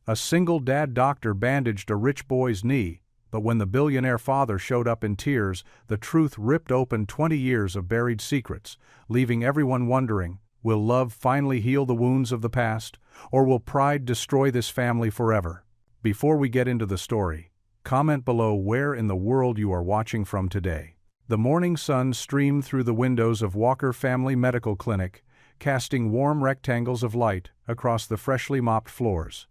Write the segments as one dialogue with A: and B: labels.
A: A single dad doctor bandaged a rich boy's knee, but when the billionaire father showed up in tears, the truth ripped open 20 years of buried secrets, leaving everyone wondering, will love finally heal the wounds of the past, or will pride destroy this family forever? Before we get into the story, comment below where in the world you are watching from today. The morning sun streamed through the windows of Walker Family Medical Clinic, casting warm rectangles of light across the freshly mopped floors.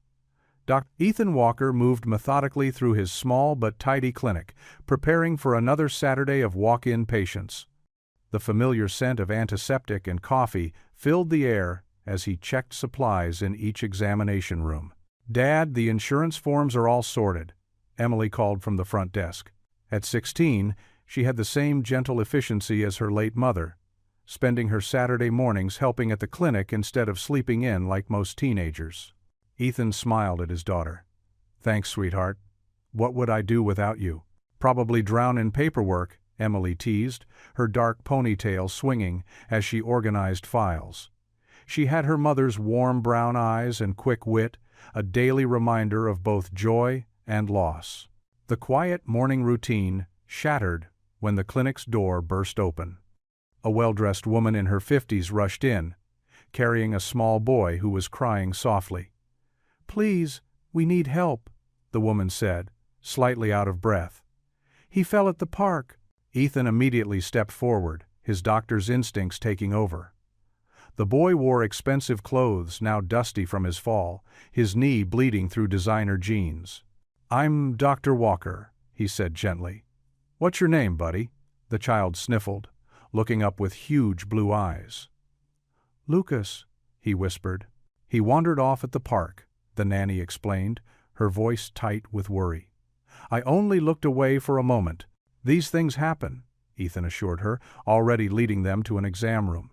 A: Dr. Ethan Walker moved methodically through his small but tidy clinic, preparing for another Saturday of walk-in patients. The familiar scent of antiseptic and coffee filled the air as he checked supplies in each examination room. "Dad, the insurance forms are all sorted," Emily called from the front desk. At 16, she had the same gentle efficiency as her late mother, spending her Saturday mornings helping at the clinic instead of sleeping in like most teenagers. Ethan smiled at his daughter. "Thanks, sweetheart. What would I do without you?" "Probably drown in paperwork," Emily teased, her dark ponytail swinging as she organized files. She had her mother's warm brown eyes and quick wit, a daily reminder of both joy and loss. The quiet morning routine shattered when the clinic's door burst open. A well-dressed woman in her 50s rushed in, carrying a small boy who was crying softly. "Please, we need help," the woman said, slightly out of breath. "He fell at the park." Ethan immediately stepped forward, his doctor's instincts taking over. The boy wore expensive clothes, now dusty from his fall, his knee bleeding through designer jeans. "I'm Dr. Walker," he said gently. "What's your name, buddy?" The child sniffled, looking up with huge blue eyes. "Lucas," he whispered. "He wandered off at the park," the nanny explained, her voice tight with worry. "I only looked away for a moment." "These things happen," Ethan assured her, already leading them to an exam room.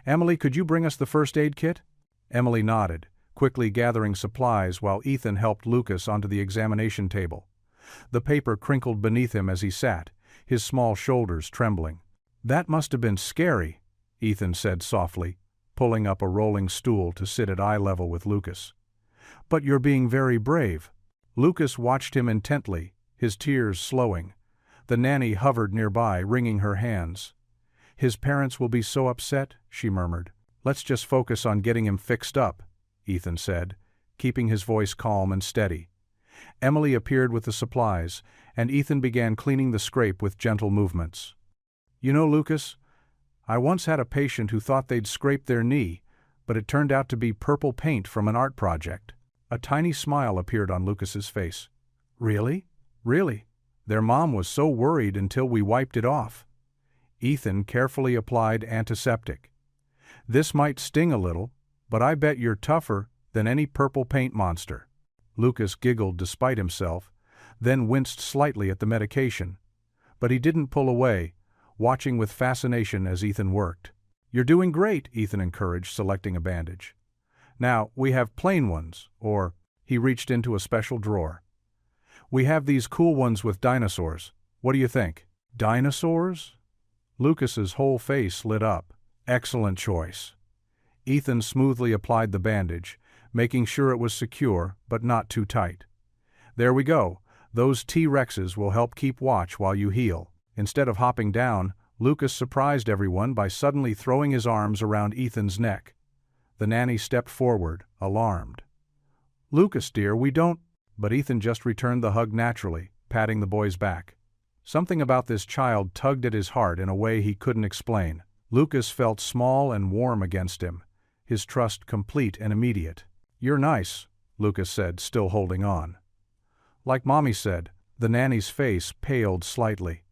A: "Emily, could you bring us the first aid kit?" Emily nodded, quickly gathering supplies while Ethan helped Lucas onto the examination table. The paper crinkled beneath him as he sat, his small shoulders trembling. "That must have been scary," Ethan said softly, pulling up a rolling stool to sit at eye level with Lucas. "But you're being very brave." Lucas watched him intently, his tears slowing. The nanny hovered nearby, wringing her hands. "His parents will be so upset," she murmured. "Let's just focus on getting him fixed up," Ethan said, keeping his voice calm and steady. Emily appeared with the supplies, and Ethan began cleaning the scrape with gentle movements. "You know, Lucas, I once had a patient who thought they'd scraped their knee, but it turned out to be purple paint from an art project." A tiny smile appeared on Lucas's face. "Really? Really? Their mom was so worried until we wiped it off." Ethan carefully applied antiseptic. "This might sting a little, but I bet you're tougher than any purple paint monster." Lucas giggled despite himself, then winced slightly at the medication. But he didn't pull away, watching with fascination as Ethan worked. "You're doing great," Ethan encouraged, selecting a bandage. "Now, we have plain ones, or," he reached into a special drawer. "We have these cool ones with dinosaurs. What do you think?" "Dinosaurs?" Lucas's whole face lit up. "Excellent choice." Ethan smoothly applied the bandage, making sure it was secure but not too tight. "There we go. Those T-Rexes will help keep watch while you heal." Instead of hopping down, Lucas surprised everyone by suddenly throwing his arms around Ethan's neck. The nanny stepped forward, alarmed. "Lucas, dear, we don't—" But Ethan just returned the hug naturally, patting the boy's back. Something about this child tugged at his heart in a way he couldn't explain. Lucas felt small and warm against him, his trust complete and immediate. "You're nice," Lucas said, still holding on. "Like Mommy said." The nanny's face paled slightly.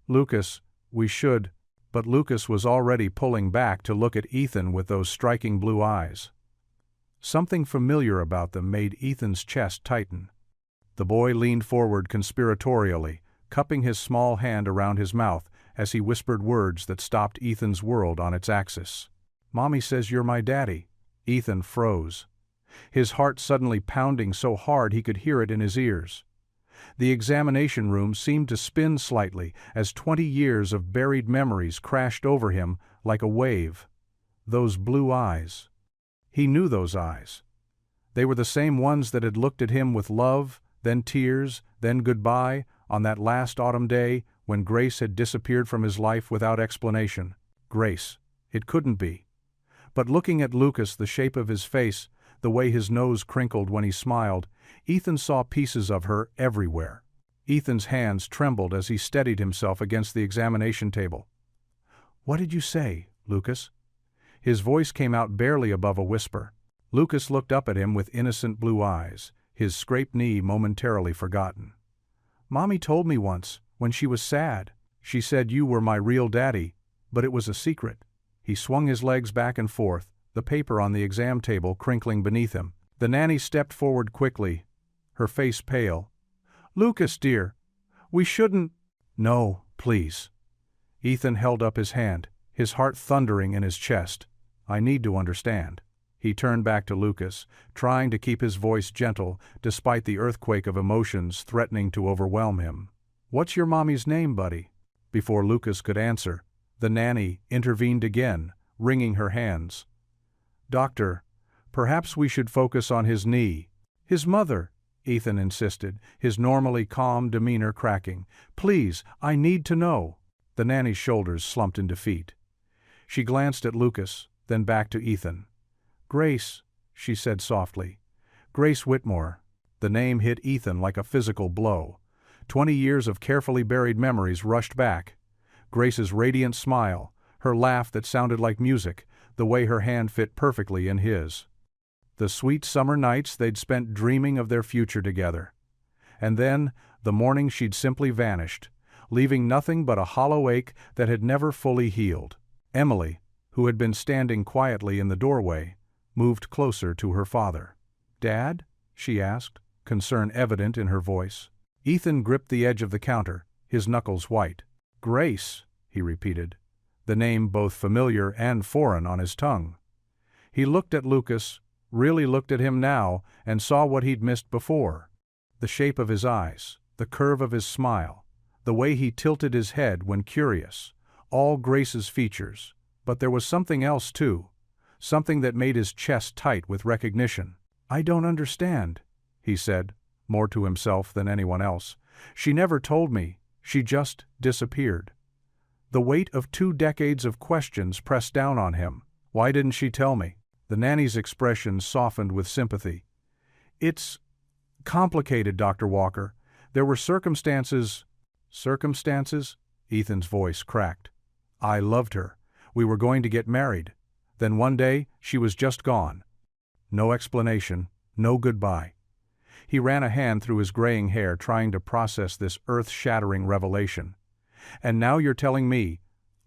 A: "Lucas, we should—" But Lucas was already pulling back to look at Ethan with those striking blue eyes. Something familiar about them made Ethan's chest tighten. The boy leaned forward conspiratorially, cupping his small hand around his mouth as he whispered words that stopped Ethan's world on its axis. "Mommy says you're my daddy." Ethan froze, his heart suddenly pounding so hard he could hear it in his ears. The examination room seemed to spin slightly as 20 years of buried memories crashed over him like a wave. Those blue eyes. He knew those eyes. They were the same ones that had looked at him with love, then tears, then goodbye, on that last autumn day when Grace had disappeared from his life without explanation. Grace. It couldn't be. But looking at Lucas, the shape of his face, the way his nose crinkled when he smiled, Ethan saw pieces of her everywhere. Ethan's hands trembled as he steadied himself against the examination table. "What did you say, Lucas?" His voice came out barely above a whisper. Lucas looked up at him with innocent blue eyes, his scraped knee momentarily forgotten. "Mommy told me once, when she was sad. She said you were my real daddy, but it was a secret." He swung his legs back and forth, the paper on the exam table crinkling beneath him. The nanny stepped forward quickly, her face pale. "Lucas, dear, we shouldn't—" "No, please." Ethan held up his hand, his heart thundering in his chest. "I need to understand." He turned back to Lucas, trying to keep his voice gentle despite the earthquake of emotions threatening to overwhelm him. "What's your mommy's name, buddy?" Before Lucas could answer, the nanny intervened again, wringing her hands. "Doctor, perhaps we should focus on his knee." "His mother," Ethan insisted, his normally calm demeanor cracking. "Please, I need to know." The nanny's shoulders slumped in defeat. She glanced at Lucas, then back to Ethan. "Grace," she said softly. "Grace Whitmore." The name hit Ethan like a physical blow. 20 years of carefully buried memories rushed back. Grace's radiant smile, her laugh that sounded like music, the way her hand fit perfectly in his. The sweet summer nights they'd spent dreaming of their future together. And then, the morning she'd simply vanished, leaving nothing but a hollow ache that had never fully healed. Emily, who had been standing quietly in the doorway, moved closer to her father. "Dad?" she asked, concern evident in her voice. Ethan gripped the edge of the counter, his knuckles white. "Grace," he repeated, the name both familiar and foreign on his tongue. He looked at Lucas, really looked at him now, and saw what he'd missed before. The shape of his eyes, the curve of his smile, the way he tilted his head when curious, all Grace's features. But there was something else too, something that made his chest tight with recognition. "I don't understand," he said, more to himself than anyone else. "She never told me, she just disappeared." The weight of 2 decades of questions pressed down on him. "Why didn't she tell me?" The nanny's expression softened with sympathy. "It's complicated, Dr. Walker. There were circumstances—" "Circumstances?" Ethan's voice cracked. "I loved her. We were going to get married. Then one day, she was just gone. No explanation, no goodbye." He ran a hand through his graying hair trying to process this earth-shattering revelation. "And now you're telling me,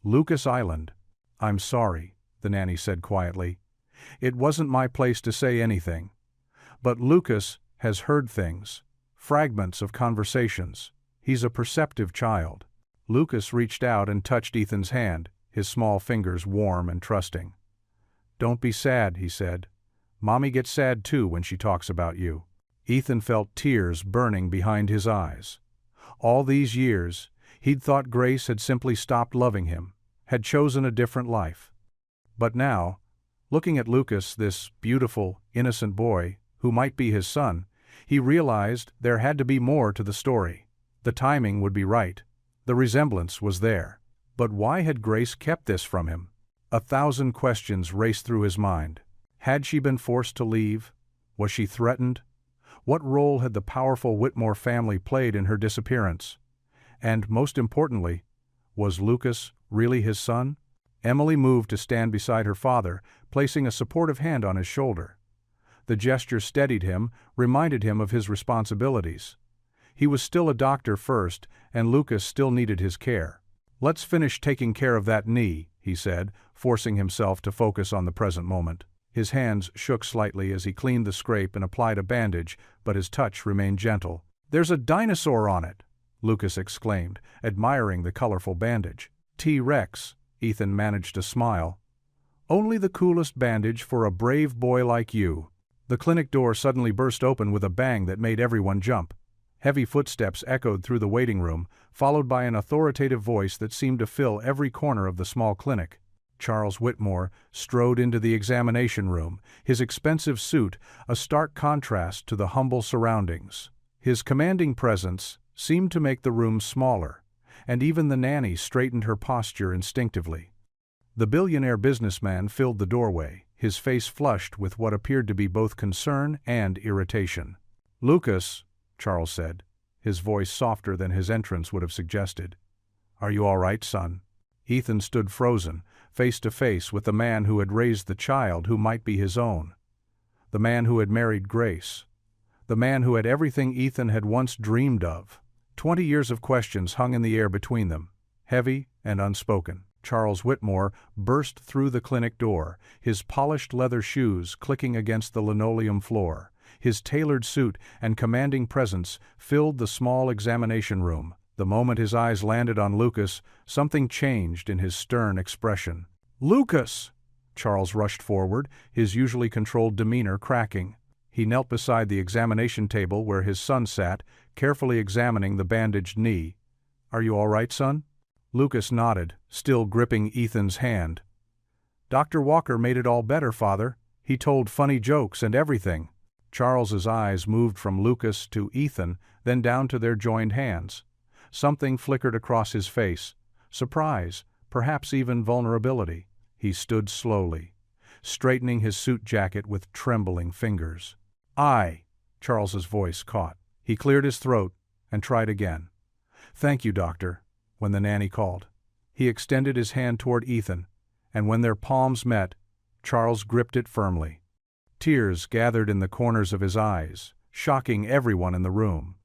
A: Lucas Island." "I'm sorry," the nanny said quietly. "It wasn't my place to say anything. But Lucas has heard things, fragments of conversations. He's a perceptive child." Lucas reached out and touched Ethan's hand, his small fingers warm and trusting. "Don't be sad," he said. "Mommy gets sad too when she talks about you." Ethan felt tears burning behind his eyes. All these years, he'd thought Grace had simply stopped loving him, had chosen a different life. But now, looking at Lucas, this beautiful, innocent boy, who might be his son, he realized there had to be more to the story. The timing would be right. The resemblance was there. But why had Grace kept this from him? 1,000 questions raced through his mind. Had she been forced to leave? Was she threatened? What role had the powerful Whitmore family played in her disappearance? And, most importantly, was Lucas really his son? Emily moved to stand beside her father, placing a supportive hand on his shoulder. The gesture steadied him, reminded him of his responsibilities. He was still a doctor first, and Lucas still needed his care. "Let's finish taking care of that knee," he said, forcing himself to focus on the present moment. His hands shook slightly as he cleaned the scrape and applied a bandage, but his touch remained gentle. "There's a dinosaur on it!" Lucas exclaimed, admiring the colorful bandage. "T-Rex," Ethan managed to smile. "Only the coolest bandage for a brave boy like you." The clinic door suddenly burst open with a bang that made everyone jump. Heavy footsteps echoed through the waiting room, followed by an authoritative voice that seemed to fill every corner of the small clinic. Charles Whitmore strode into the examination room, his expensive suit a stark contrast to the humble surroundings. His commanding presence seemed to make the room smaller, and even the nanny straightened her posture instinctively. The billionaire businessman filled the doorway, his face flushed with what appeared to be both concern and irritation. "Lucas," Charles said, his voice softer than his entrance would have suggested. "Are you all right, son?" Ethan stood frozen, face to face with the man who had raised the child who might be his own. The man who had married Grace. The man who had everything Ethan had once dreamed of. 20 years of questions hung in the air between them, heavy and unspoken. Charles Whitmore burst through the clinic door, his polished leather shoes clicking against the linoleum floor. His tailored suit and commanding presence filled the small examination room. The moment his eyes landed on Lucas, something changed in his stern expression. "Lucas!" Charles rushed forward, his usually controlled demeanor cracking. He knelt beside the examination table where his son sat, carefully examining the bandaged knee. "Are you all right, son?" Lucas nodded, still gripping Ethan's hand. "Dr. Walker made it all better, Father. He told funny jokes and everything." Charles's eyes moved from Lucas to Ethan, then down to their joined hands. Something flickered across his face. Surprise, perhaps even vulnerability. He stood slowly, straightening his suit jacket with trembling fingers. Charles's voice caught. He cleared his throat and tried again. "Thank you, Doctor," when the nanny called. He extended his hand toward Ethan, and when their palms met, Charles gripped it firmly. Tears gathered in the corners of his eyes, shocking everyone in the room.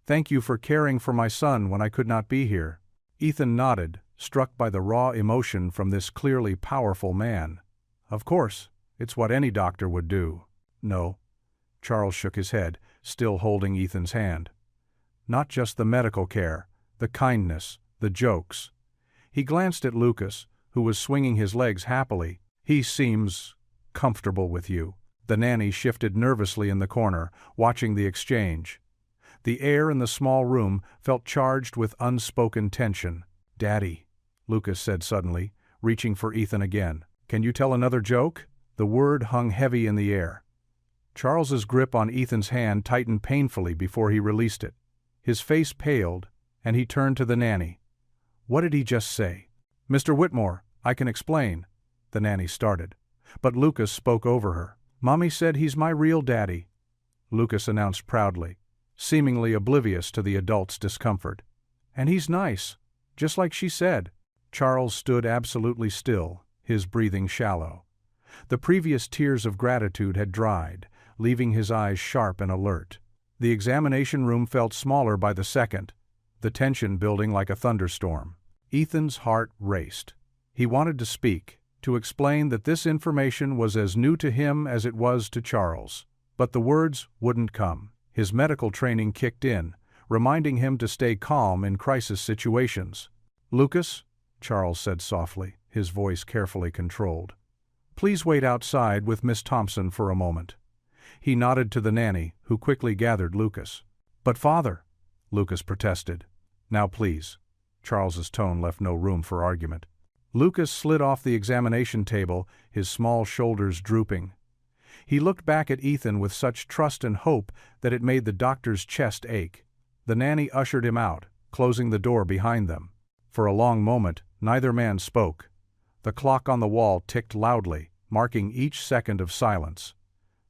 A: "Thank you for caring for my son when I could not be here." Ethan nodded, struck by the raw emotion from this clearly powerful man. "Of course, it's what any doctor would do." "No." Charles shook his head, still holding Ethan's hand. "Not just the medical care, the kindness, the jokes." He glanced at Lucas, who was swinging his legs happily. "He seems comfortable with you." The nanny shifted nervously in the corner, watching the exchange. The air in the small room felt charged with unspoken tension. "Daddy," Lucas said suddenly, reaching for Ethan again. "Can you tell another joke?" The word hung heavy in the air. Charles's grip on Ethan's hand tightened painfully before he released it. His face paled, and he turned to the nanny. "What did he just say?" "Mr. Whitmore, I can explain," the nanny started. But Lucas spoke over her. "Mommy said he's my real daddy," Lucas announced proudly, seemingly oblivious to the adult's discomfort. "And he's nice, just like she said." Charles stood absolutely still, his breathing shallow. The previous tears of gratitude had dried, leaving his eyes sharp and alert. The examination room felt smaller by the second, the tension building like a thunderstorm. Ethan's heart raced. He wanted to speak, to explain that this information was as new to him as it was to Charles. But the words wouldn't come. His medical training kicked in, reminding him to stay calm in crisis situations. "Lucas," Charles said softly, his voice carefully controlled. "Please wait outside with Miss Thompson for a moment." He nodded to the nanny, who quickly gathered Lucas. "But Father," Lucas protested. "Now please." Charles's tone left no room for argument. Lucas slid off the examination table, his small shoulders drooping. He looked back at Ethan with such trust and hope that it made the doctor's chest ache. The nanny ushered him out, closing the door behind them. For a long moment, neither man spoke. The clock on the wall ticked loudly, marking each second of silence.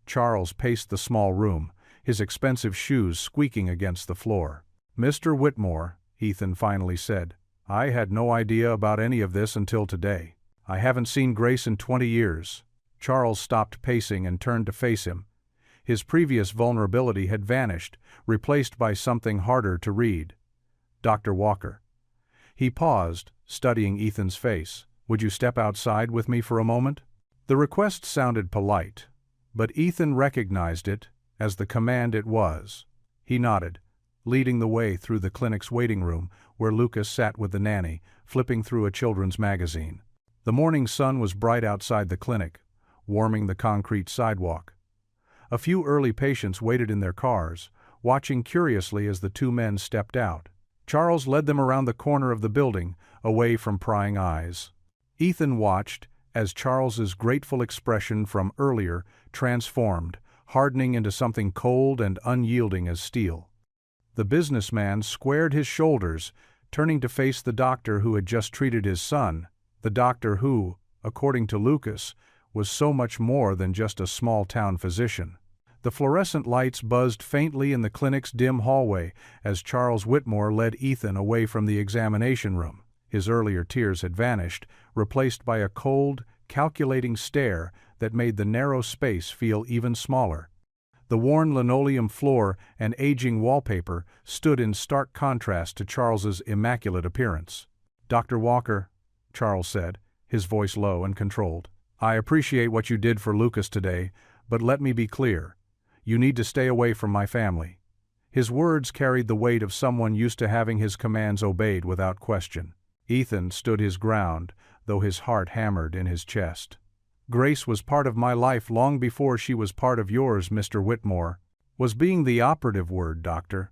A: Charles paced the small room, his expensive shoes squeaking against the floor. "Mr. Whitmore," Ethan finally said, "I had no idea about any of this until today. I haven't seen Grace in 20 years. Charles stopped pacing and turned to face him. His previous vulnerability had vanished, replaced by something harder to read. "Dr. Walker." He paused, studying Ethan's face. "Would you step outside with me for a moment?" The request sounded polite, but Ethan recognized it as the command it was. He nodded, leading the way through the clinic's waiting room where Lucas sat with the nanny, flipping through a children's magazine. The morning sun was bright outside the clinic, warming the concrete sidewalk. A few early patients waited in their cars, watching curiously as the two men stepped out. Charles led them around the corner of the building, away from prying eyes. Ethan watched as Charles's grateful expression from earlier transformed, hardening into something cold and unyielding as steel. The businessman squared his shoulders, turning to face the doctor who had just treated his son, the doctor who, according to Lucas, was so much more than just a small-town physician. The fluorescent lights buzzed faintly in the clinic's dim hallway as Charles Whitmore led Ethan away from the examination room. His earlier tears had vanished, replaced by a cold, calculating stare that made the narrow space feel even smaller. The worn linoleum floor and aging wallpaper stood in stark contrast to Charles's immaculate appearance. "Dr. Walker," Charles said, his voice low and controlled, "I appreciate what you did for Lucas today, but let me be clear. You need to stay away from my family." His words carried the weight of someone used to having his commands obeyed without question. Ethan stood his ground, though his heart hammered in his chest. "Grace was part of my life long before she was part of yours, Mr. Whitmore," was being the operative word, Doctor.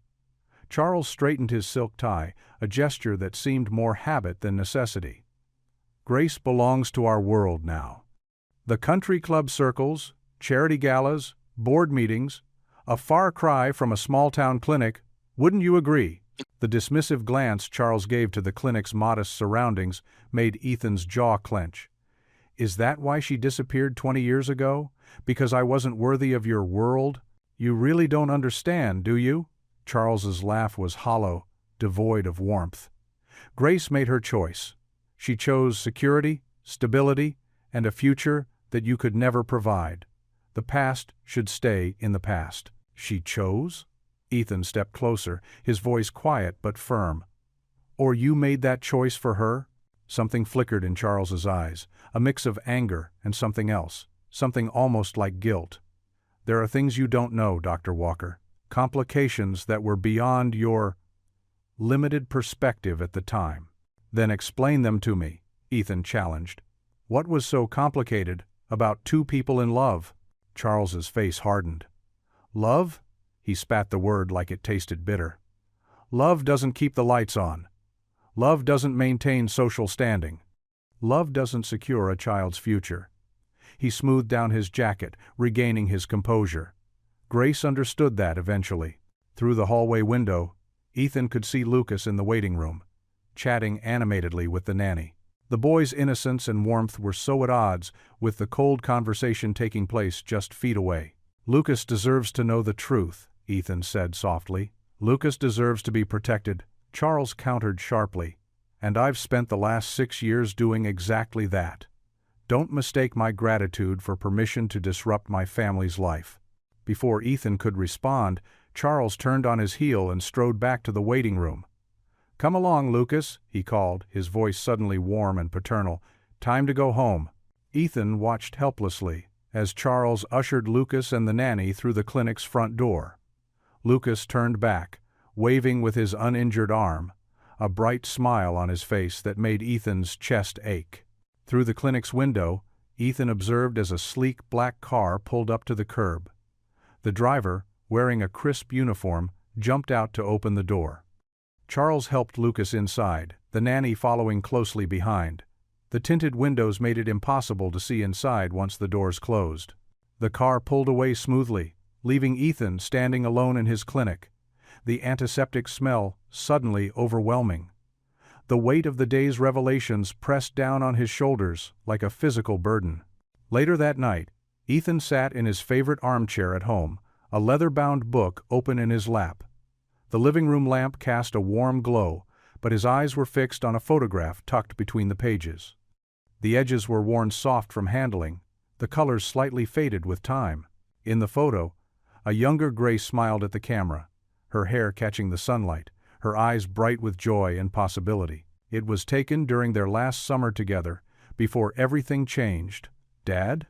A: Charles straightened his silk tie, a gesture that seemed more habit than necessity. "Grace belongs to our world now. The country club circles, charity galas, board meetings, a far cry from a small-town clinic, wouldn't you agree?" The dismissive glance Charles gave to the clinic's modest surroundings made Ethan's jaw clench. "Is that why she disappeared 20 years ago? Because I wasn't worthy of your world? You really don't understand, do you?" Charles's laugh was hollow, devoid of warmth. "Grace made her choice. She chose security, stability, and a future that you could never provide. The past should stay in the past." "She chose?" Ethan stepped closer, his voice quiet but firm. "Or you made that choice for her?" Something flickered in Charles's eyes, a mix of anger and something else, something almost like guilt. "There are things you don't know, Dr. Walker. Complications that were beyond your limited perspective at the time." "Then explain them to me," Ethan challenged. "What was so complicated about two people in love?" Charles's face hardened. "Love?" He spat the word like it tasted bitter. "Love doesn't keep the lights on. Love doesn't maintain social standing. Love doesn't secure a child's future." He smoothed down his jacket, regaining his composure. Grace understood that eventually. Through the hallway window, Ethan could see Lucas in the waiting room, chatting animatedly with the nanny. The boy's innocence and warmth were so at odds with the cold conversation taking place just feet away. "Lucas deserves to know the truth," Ethan said softly. "Lucas deserves to be protected," Charles countered sharply. "And I've spent the last 6 years doing exactly that. Don't mistake my gratitude for permission to disrupt my family's life." Before Ethan could respond, Charles turned on his heel and strode back to the waiting room. "Come along, Lucas," he called, his voice suddenly warm and paternal. "Time to go home." Ethan watched helplessly as Charles ushered Lucas and the nanny through the clinic's front door. Lucas turned back, waving with his uninjured arm, a bright smile on his face that made Ethan's chest ache. Through the clinic's window, Ethan observed as a sleek black car pulled up to the curb. The driver, wearing a crisp uniform, jumped out to open the door. Charles helped Lucas inside, the nanny following closely behind. The tinted windows made it impossible to see inside once the doors closed. The car pulled away smoothly, leaving Ethan standing alone in his clinic, the antiseptic smell suddenly overwhelming. The weight of the day's revelations pressed down on his shoulders like a physical burden. Later that night, Ethan sat in his favorite armchair at home, a leather-bound book open in his lap. The living room lamp cast a warm glow, but his eyes were fixed on a photograph tucked between the pages. The edges were worn soft from handling, the colors slightly faded with time. In the photo, a younger Grace smiled at the camera, her hair catching the sunlight, her eyes bright with joy and possibility. It was taken during their last summer together, before everything changed. "Dad?"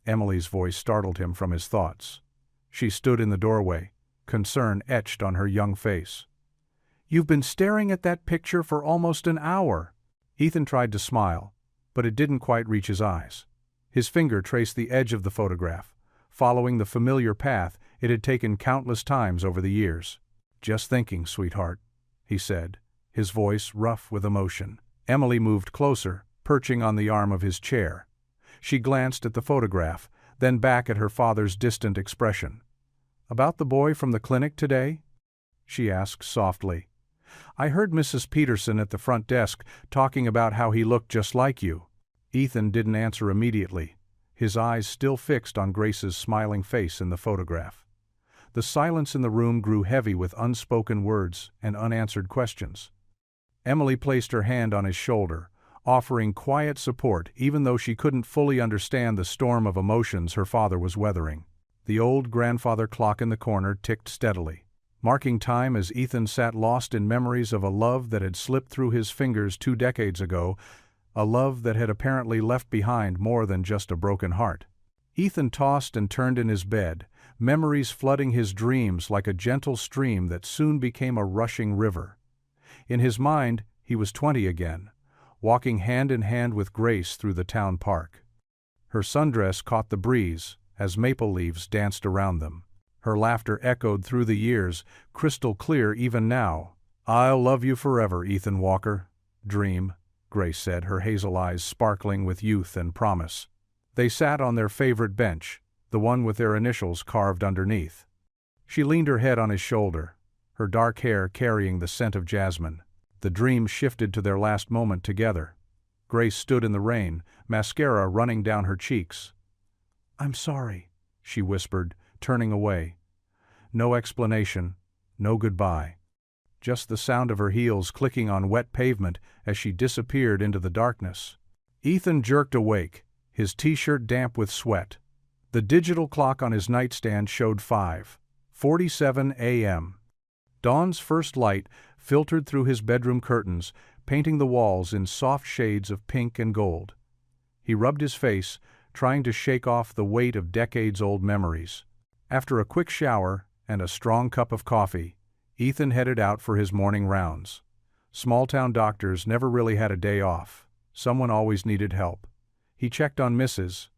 A: Emily's voice startled him from his thoughts. She stood in the doorway, concern etched on her young face. "You've been staring at that picture for almost an hour." Ethan tried to smile, but it didn't quite reach his eyes. His finger traced the edge of the photograph, following the familiar path it had taken countless times over the years. "Just thinking, sweetheart," he said, his voice rough with emotion. Emily moved closer, perching on the arm of his chair. She glanced at the photograph, then back at her father's distant expression. "About the boy from the clinic today?" she asked softly. "I heard Mrs. Peterson at the front desk talking about how he looked just like you." Ethan didn't answer immediately, his eyes still fixed on Grace's smiling face in the photograph. The silence in the room grew heavy with unspoken words and unanswered questions. Emily placed her hand on his shoulder, offering quiet support even though she couldn't fully understand the storm of emotions her father was weathering. The old grandfather clock in the corner ticked steadily, marking time as Ethan sat lost in memories of a love that had slipped through his fingers 2 decades ago, a love that had apparently left behind more than just a broken heart. Ethan tossed and turned in his bed, memories flooding his dreams like a gentle stream that soon became a rushing river. In his mind, he was 20 again, walking hand in hand with Grace through the town park. Her sundress caught the breeze as maple leaves danced around them. Her laughter echoed through the years, crystal clear even now. "I'll love you forever, Ethan Walker. Dream," Grace said, her hazel eyes sparkling with youth and promise. They sat on their favorite bench, the one with their initials carved underneath. She leaned her head on his shoulder, her dark hair carrying the scent of jasmine. The dream shifted to their last moment together. Grace stood in the rain, mascara running down her cheeks. "I'm sorry," she whispered, turning away. No explanation, no goodbye. Just the sound of her heels clicking on wet pavement as she disappeared into the darkness. Ethan jerked awake, his t-shirt damp with sweat. The digital clock on his nightstand showed 5:47 a.m. Dawn's first light filtered through his bedroom curtains, painting the walls in soft shades of pink and gold. He rubbed his face, trying to shake off the weight of decades-old memories. After a quick shower and a strong cup of coffee, Ethan headed out for his morning rounds. Small-town doctors never really had a day off. Someone always needed help. He checked on Mrs.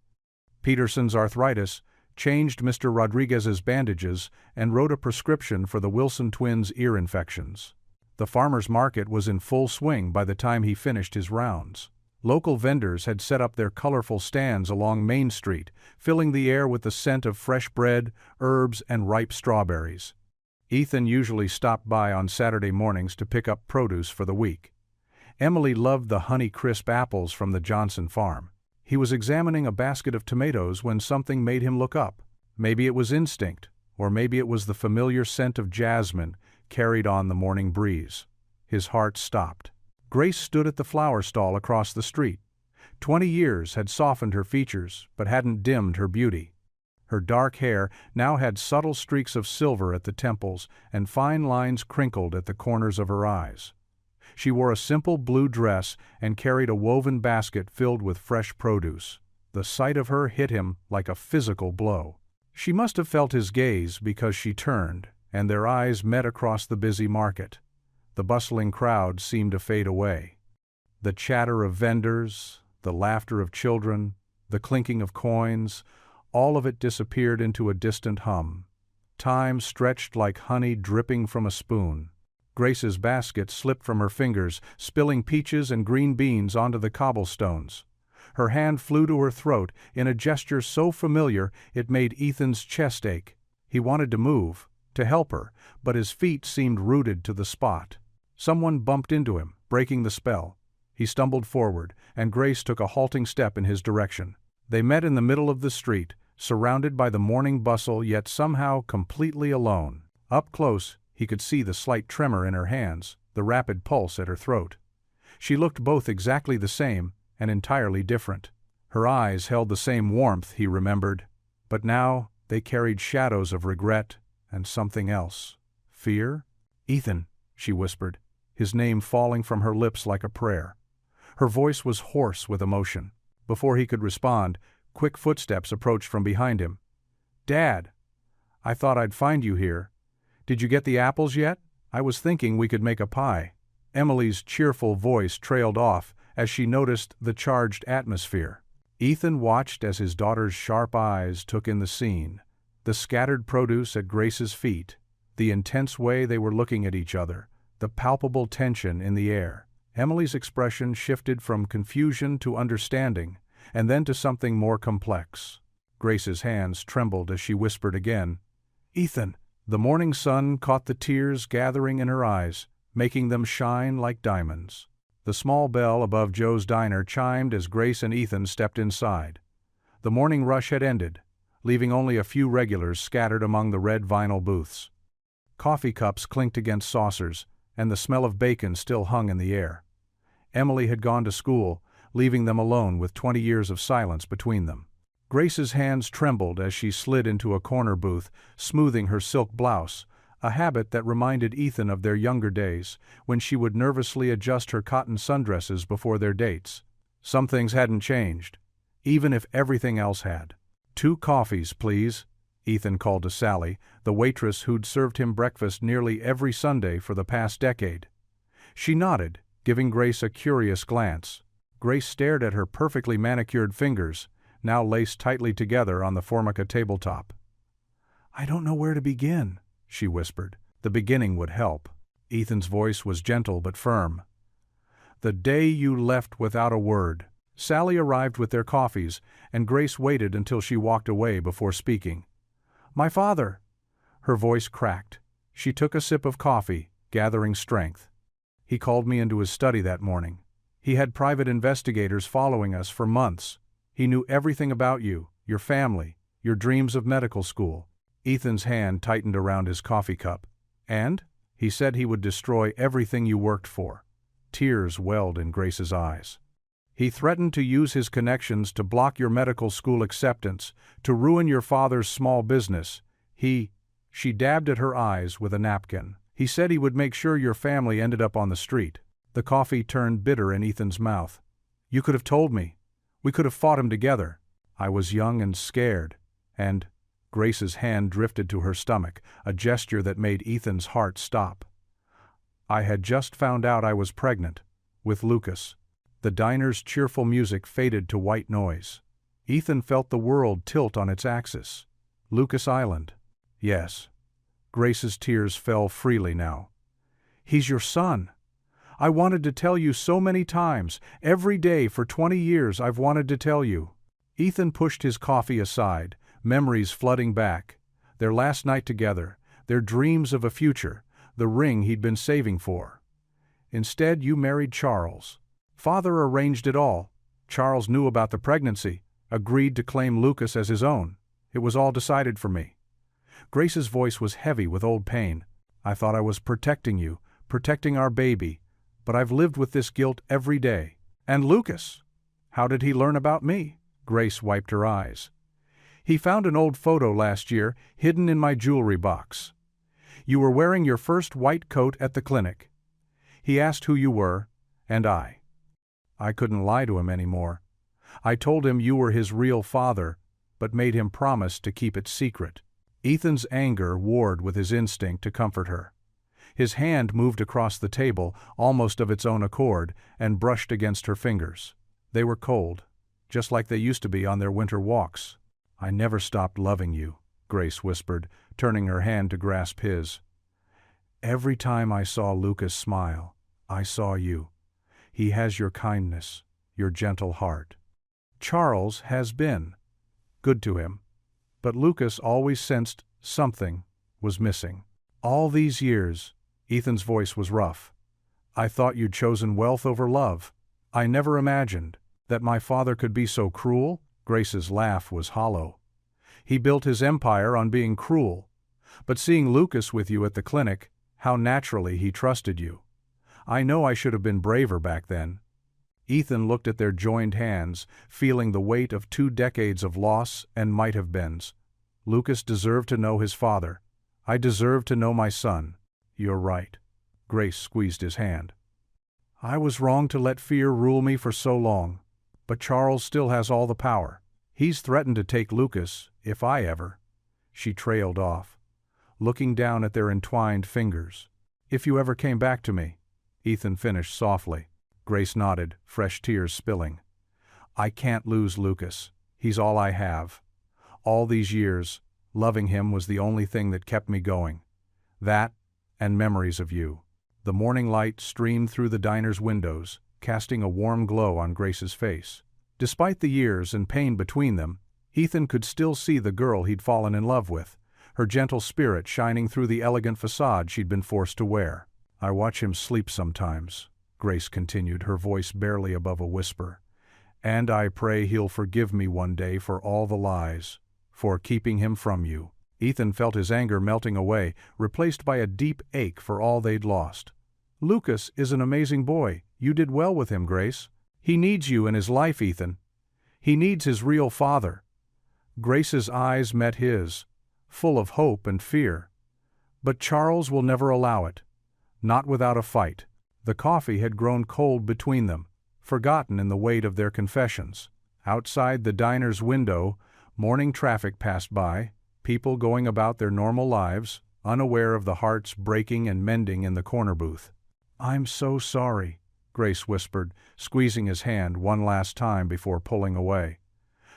A: Peterson's arthritis, changed Mr. Rodriguez's bandages, and wrote a prescription for the Wilson twins' ear infections. The farmer's market was in full swing by the time he finished his rounds. Local vendors had set up their colorful stands along Main Street, filling the air with the scent of fresh bread, herbs, and ripe strawberries. Ethan usually stopped by on Saturday mornings to pick up produce for the week. Emily loved the honey-crisp apples from the Johnson farm. He was examining a basket of tomatoes when something made him look up. Maybe it was instinct, or maybe it was the familiar scent of jasmine carried on the morning breeze. His heart stopped. Grace stood at the flower stall across the street. 20 years had softened her features, but hadn't dimmed her beauty. Her dark hair now had subtle streaks of silver at the temples and fine lines crinkled at the corners of her eyes. She wore a simple blue dress and carried a woven basket filled with fresh produce. The sight of her hit him like a physical blow. She must have felt his gaze because she turned, and their eyes met across the busy market. The bustling crowd seemed to fade away. The chatter of vendors, the laughter of children, the clinking of coins, all of it disappeared into a distant hum. Time stretched like honey dripping from a spoon. Grace's basket slipped from her fingers, spilling peaches and green beans onto the cobblestones. Her hand flew to her throat in a gesture so familiar it made Ethan's chest ache. He wanted to move, to help her, but his feet seemed rooted to the spot. Someone bumped into him, breaking the spell. He stumbled forward, and Grace took a halting step in his direction. They met in the middle of the street, surrounded by the morning bustle yet somehow completely alone. Up close, he could see the slight tremor in her hands, the rapid pulse at her throat. She looked both exactly the same and entirely different. Her eyes held the same warmth, he remembered, but now they carried shadows of regret and something else. Fear? "Ethan," she whispered, his name falling from her lips like a prayer. Her voice was hoarse with emotion. Before he could respond, quick footsteps approached from behind him. "Dad, I thought I'd find you here. Did you get the apples yet? I was thinking we could make a pie." Emily's cheerful voice trailed off as she noticed the charged atmosphere. Ethan watched as his daughter's sharp eyes took in the scene, the scattered produce at Grace's feet, the intense way they were looking at each other, the palpable tension in the air. Emily's expression shifted from confusion to understanding, and then to something more complex. Grace's hands trembled as she whispered again, "Ethan." The morning sun caught the tears gathering in her eyes, making them shine like diamonds. The small bell above Joe's diner chimed as Grace and Ethan stepped inside. The morning rush had ended, leaving only a few regulars scattered among the red vinyl booths. Coffee cups clinked against saucers, and the smell of bacon still hung in the air. Emily had gone to school, leaving them alone with 20 years of silence between them. Grace's hands trembled as she slid into a corner booth, smoothing her silk blouse, a habit that reminded Ethan of their younger days, when she would nervously adjust her cotton sundresses before their dates. Some things hadn't changed, even if everything else had. "2 coffees, please," Ethan called to Sally, the waitress who'd served him breakfast nearly every Sunday for the past decade. She nodded, giving Grace a curious glance. Grace stared at her perfectly manicured fingers, now laced tightly together on the Formica tabletop. "I don't know where to begin," she whispered. The beginning would help. Ethan's voice was gentle but firm. "The day you left without a word." Sally arrived with their coffees, and Grace waited until she walked away before speaking. "My father." Her voice cracked. She took a sip of coffee, gathering strength. "He called me into his study that morning. He had private investigators following us for months. He knew everything about you, your family, your dreams of medical school." Ethan's hand tightened around his coffee cup. "And? He said he would destroy everything you worked for." Tears welled in Grace's eyes. "He threatened to use his connections to block your medical school acceptance, to ruin your father's small business. She dabbed at her eyes with a napkin. "He said he would make sure your family ended up on the street." The coffee turned bitter in Ethan's mouth. "You could have told me. We could have fought him together." "I was young and scared, and—" Grace's hand drifted to her stomach, a gesture that made Ethan's heart stop. "I had just found out I was pregnant, with Lucas." The diner's cheerful music faded to white noise. Ethan felt the world tilt on its axis. Lucas Island. Yes. Grace's tears fell freely now. "He's your son. I wanted to tell you so many times. Every day for 20 years I've wanted to tell you." Ethan pushed his coffee aside, memories flooding back. Their last night together, their dreams of a future, the ring he'd been saving for. "Instead, you married Charles. Father arranged it all. Charles knew about the pregnancy, agreed to claim Lucas as his own. It was all decided for me." Grace's voice was heavy with old pain. "I thought I was protecting you, protecting our baby, but I've lived with this guilt every day. And Lucas? How did he learn about me?" Grace wiped her eyes. "He found an old photo last year, hidden in my jewelry box. You were wearing your first white coat at the clinic. He asked who you were, and I couldn't lie to him anymore. I told him you were his real father, but made him promise to keep it secret." Ethan's anger warred with his instinct to comfort her. His hand moved across the table, almost of its own accord, and brushed against her fingers. They were cold, just like they used to be on their winter walks. "I never stopped loving you," Grace whispered, turning her hand to grasp his. "Every time I saw Lucas smile, I saw you. He has your kindness, your gentle heart. Charles has been good to him, but Lucas always sensed something was missing. All these years," Ethan's voice was rough, "I thought you'd chosen wealth over love. I never imagined that my father could be so cruel." Grace's laugh was hollow. "He built his empire on being cruel. But seeing Lucas with you at the clinic, how naturally he trusted you. I know I should have been braver back then." Ethan looked at their joined hands, feeling the weight of 2 decades of loss and might-have-beens. "Lucas deserved to know his father. I deserve to know my son." "You're right." Grace squeezed his hand. "I was wrong to let fear rule me for so long. But Charles still has all the power. He's threatened to take Lucas, if I ever—" She trailed off, looking down at their entwined fingers. "If you ever came back to me," Ethan finished softly. Grace nodded, fresh tears spilling. "I can't lose Lucas. He's all I have. All these years, loving him was the only thing that kept me going. That, and memories of you." The morning light streamed through the diner's windows, casting a warm glow on Grace's face. Despite the years and pain between them, Ethan could still see the girl he'd fallen in love with, her gentle spirit shining through the elegant facade she'd been forced to wear. "I watch him sleep sometimes," Grace continued, her voice barely above a whisper. "And I pray he'll forgive me one day for all the lies, for keeping him from you." Ethan felt his anger melting away, replaced by a deep ache for all they'd lost. "Lucas is an amazing boy. You did well with him, Grace. He needs you in his life, Ethan. He needs his real father." Grace's eyes met his, full of hope and fear. "But Charles will never allow it. Not without a fight." The coffee had grown cold between them, forgotten in the weight of their confessions. Outside the diner's window, morning traffic passed by, people going about their normal lives, unaware of the hearts breaking and mending in the corner booth. "I'm so sorry," Grace whispered, squeezing his hand one last time before pulling away.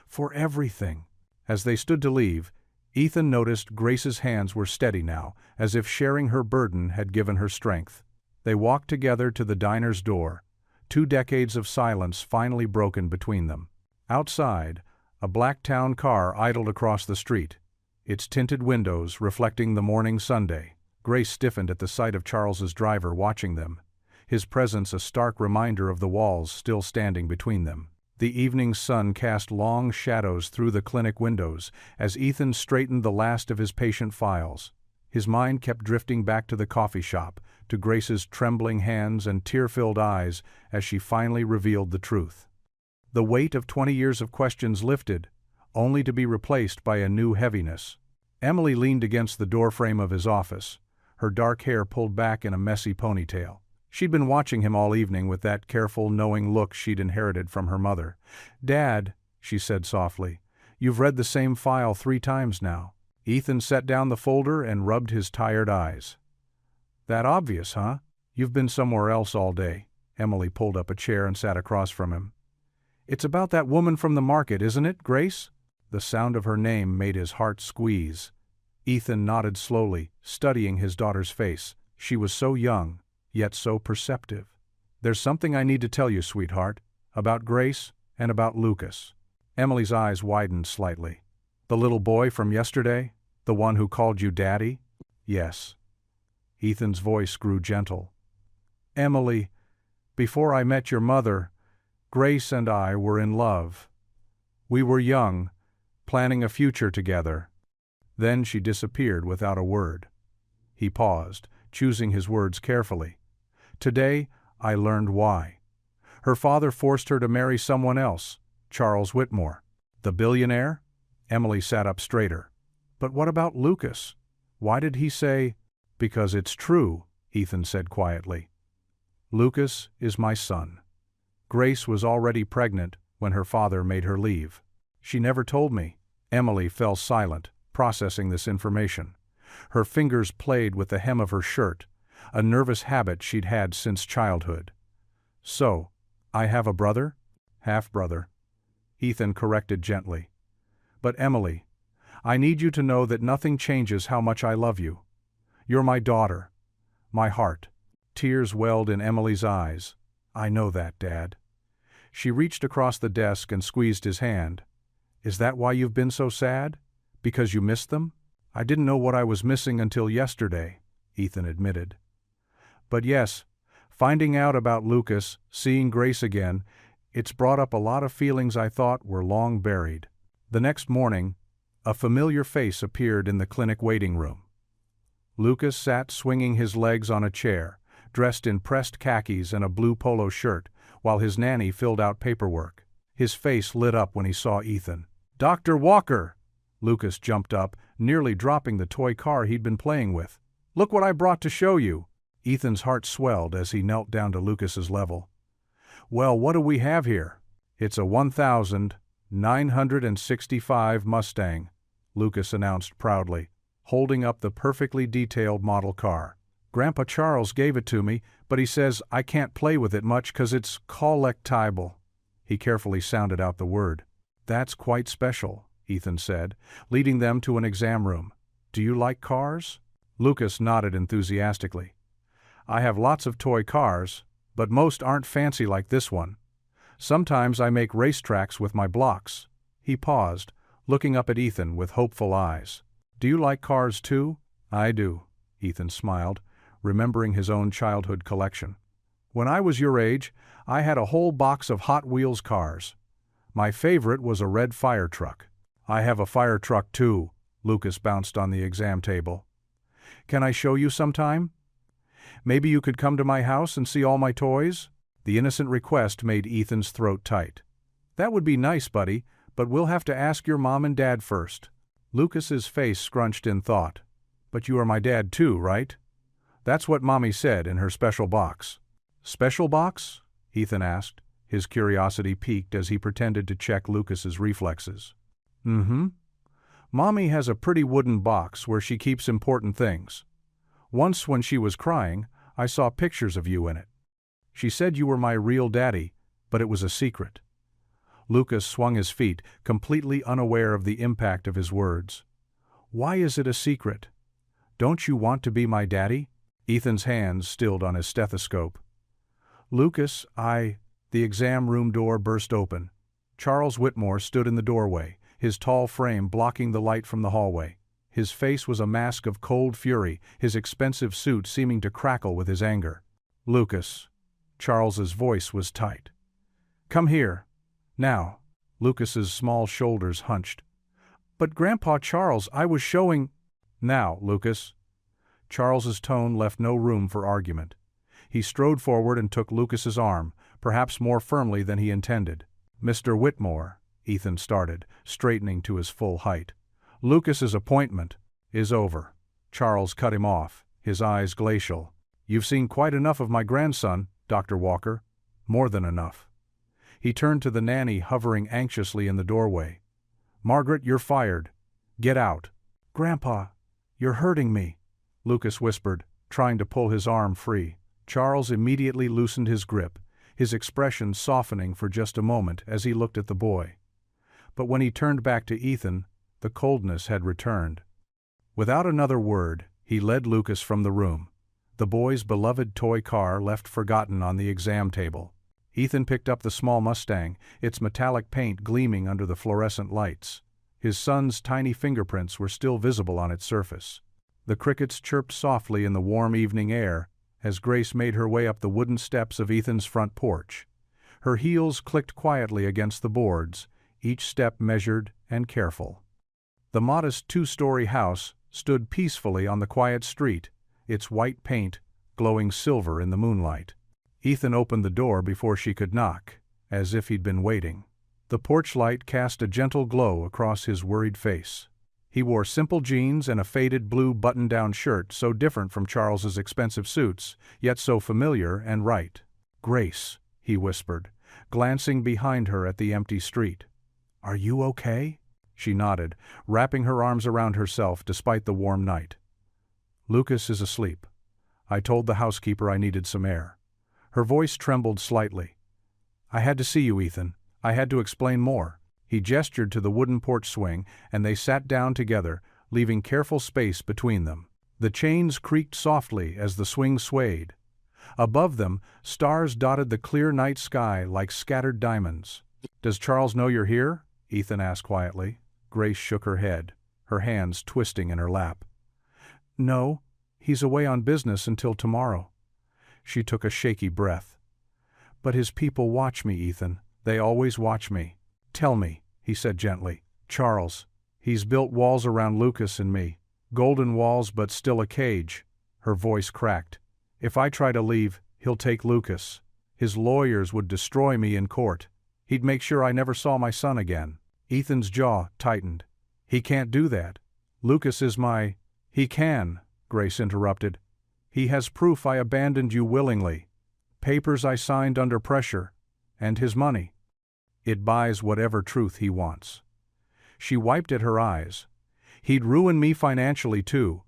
A: "For everything." As they stood to leave, Ethan noticed Grace's hands were steady now, as if sharing her burden had given her strength. They walked together to the diner's door, 2 decades of silence finally broken between them. Outside, a black town car idled across the street, its tinted windows reflecting the morning Sunday. Grace stiffened at the sight of Charles's driver watching them, his presence a stark reminder of the walls still standing between them. The evening sun cast long shadows through the clinic windows as Ethan straightened the last of his patient files. His mind kept drifting back to the coffee shop, to Grace's trembling hands and tear-filled eyes as she finally revealed the truth. The weight of 20 years of questions lifted, only to be replaced by a new heaviness. Emily leaned against the doorframe of his office, her dark hair pulled back in a messy ponytail. She'd been watching him all evening with that careful, knowing look she'd inherited from her mother. "Dad," she said softly, "you've read the same file 3 times now." Ethan set down the folder and rubbed his tired eyes. "That obvious, huh? You've been somewhere else all day." Emily pulled up a chair and sat across from him. "It's about that woman from the market, isn't it, Grace?" The sound of her name made his heart squeeze. Ethan nodded slowly, studying his daughter's face. She was so young, yet so perceptive. "There's something I need to tell you, sweetheart, about Grace and about Lucas." Emily's eyes widened slightly. "The little boy from yesterday? The one who called you Daddy?" "Yes." Ethan's voice grew gentle. "Emily, before I met your mother, Grace and I were in love. We were young, planning a future together. Then she disappeared without a word." He paused, choosing his words carefully. "Today, I learned why. Her father forced her to marry someone else, Charles Whitmore." "The billionaire?" Emily sat up straighter. "But what about Lucas? Why did he say—" "Because it's true," Ethan said quietly. "Lucas is my son. Grace was already pregnant when her father made her leave. She never told me." Emily fell silent, processing this information. Her fingers played with the hem of her shirt, a nervous habit she'd had since childhood. "So, I have a brother?" "Half-brother," Ethan corrected gently. "But Emily, I need you to know that nothing changes how much I love you. You're my daughter, my heart." Tears welled in Emily's eyes. "I know that, Dad." She reached across the desk and squeezed his hand. "Is that why you've been so sad? Because you missed them?" "I didn't know what I was missing until yesterday," Ethan admitted. "But yes, finding out about Lucas, seeing Grace again, it's brought up a lot of feelings I thought were long buried." The next morning, a familiar face appeared in the clinic waiting room. Lucas sat swinging his legs on a chair, dressed in pressed khakis and a blue polo shirt, while his nanny filled out paperwork. His face lit up when he saw Ethan. "Dr. Walker!" Lucas jumped up, nearly dropping the toy car he'd been playing with. "Look what I brought to show you." Ethan's heart swelled as he knelt down to Lucas's level. "Well, what do we have here?" "It's a 1965 Mustang," Lucas announced proudly, holding up the perfectly detailed model car. "Grandpa Charles gave it to me, but he says I can't play with it much 'cause it's collectible." He carefully sounded out the word. "That's quite special," Ethan said, leading them to an exam room. "Do you like cars?" Lucas nodded enthusiastically. I have lots of toy cars, but most aren't fancy like this one. Sometimes I make racetracks with my blocks." He paused, looking up at Ethan with hopeful eyes. "Do you like cars too?" "I do," Ethan smiled, remembering his own childhood collection. "When I was your age, I had a whole box of Hot Wheels cars. My favorite was a red fire truck." "I have a fire truck too," Lucas bounced on the exam table. "Can I show you sometime? Maybe you could come to my house and see all my toys?" The innocent request made Ethan's throat tight. "That would be nice, buddy, but we'll have to ask your mom and dad first." Lucas's face scrunched in thought. "But you are my dad too, right?" "That's what Mommy said in her special box." "Special box?" Ethan asked, his curiosity piqued as he pretended to check Lucas's reflexes. "Mm-hmm. Mommy has a pretty wooden box where she keeps important things. Once when she was crying, I saw pictures of you in it. She said you were my real daddy, but it was a secret." Lucas swung his feet, completely unaware of the impact of his words. "Why is it a secret? Don't you want to be my daddy?" Ethan's hands stilled on his stethoscope. "Lucas, The exam room door burst open. Charles Whitmore stood in the doorway, his tall frame blocking the light from the hallway. His face was a mask of cold fury, his expensive suit seeming to crackle with his anger. "Lucas." Charles's voice was tight. "Come here. Now." Lucas's small shoulders hunched. "But Grandpa Charles, I was showing—" "Now, Lucas." Charles's tone left no room for argument. He strode forward and took Lucas's arm, perhaps more firmly than he intended. "Mr. Whitmore," Ethan started, straightening to his full height. "Lucas's appointment is over." Charles cut him off, his eyes glacial. "You've seen quite enough of my grandson, Dr. Walker. More than enough." He turned to the nanny hovering anxiously in the doorway. "Margaret, you're fired. Get out." "Grandpa, you're hurting me," Lucas whispered, trying to pull his arm free. Charles immediately loosened his grip, his expression softening for just a moment as he looked at the boy. But when he turned back to Ethan, the coldness had returned. Without another word, he led Lucas from the room, the boy's beloved toy car left forgotten on the exam table. Ethan picked up the small Mustang, its metallic paint gleaming under the fluorescent lights. His son's tiny fingerprints were still visible on its surface. The crickets chirped softly in the warm evening air as Grace made her way up the wooden steps of Ethan's front porch. Her heels clicked quietly against the boards, each step measured and careful. The modest two-story house stood peacefully on the quiet street, its white paint glowing silver in the moonlight. Ethan opened the door before she could knock, as if he'd been waiting. The porch light cast a gentle glow across his worried face. He wore simple jeans and a faded blue button-down shirt so different from Charles's expensive suits, yet so familiar and right. "Grace," he whispered, glancing behind her at the empty street. "Are you okay?" She nodded, wrapping her arms around herself despite the warm night. "Lucas is asleep. I told the housekeeper I needed some air." Her voice trembled slightly. "I had to see you, Ethan. I had to explain more." He gestured to the wooden porch swing, and they sat down together, leaving careful space between them. The chains creaked softly as the swing swayed. Above them, stars dotted the clear night sky like scattered diamonds. "Does Charles know you're here?" Ethan asked quietly. Grace shook her head, her hands twisting in her lap. "No, he's away on business until tomorrow." She took a shaky breath. "But his people watch me, Ethan. They always watch me." "Tell me," he said gently. "Charles, he's built walls around Lucas and me. Golden walls, but still a cage." Her voice cracked. "If I try to leave, he'll take Lucas. His lawyers would destroy me in court. He'd make sure I never saw my son again." Ethan's jaw tightened. "He can't do that. Lucas is my—" "He can," Grace interrupted. "He has proof I abandoned you willingly. Papers I signed under pressure. And his money. It buys whatever truth he wants." She wiped at her eyes. "He'd ruin me financially too.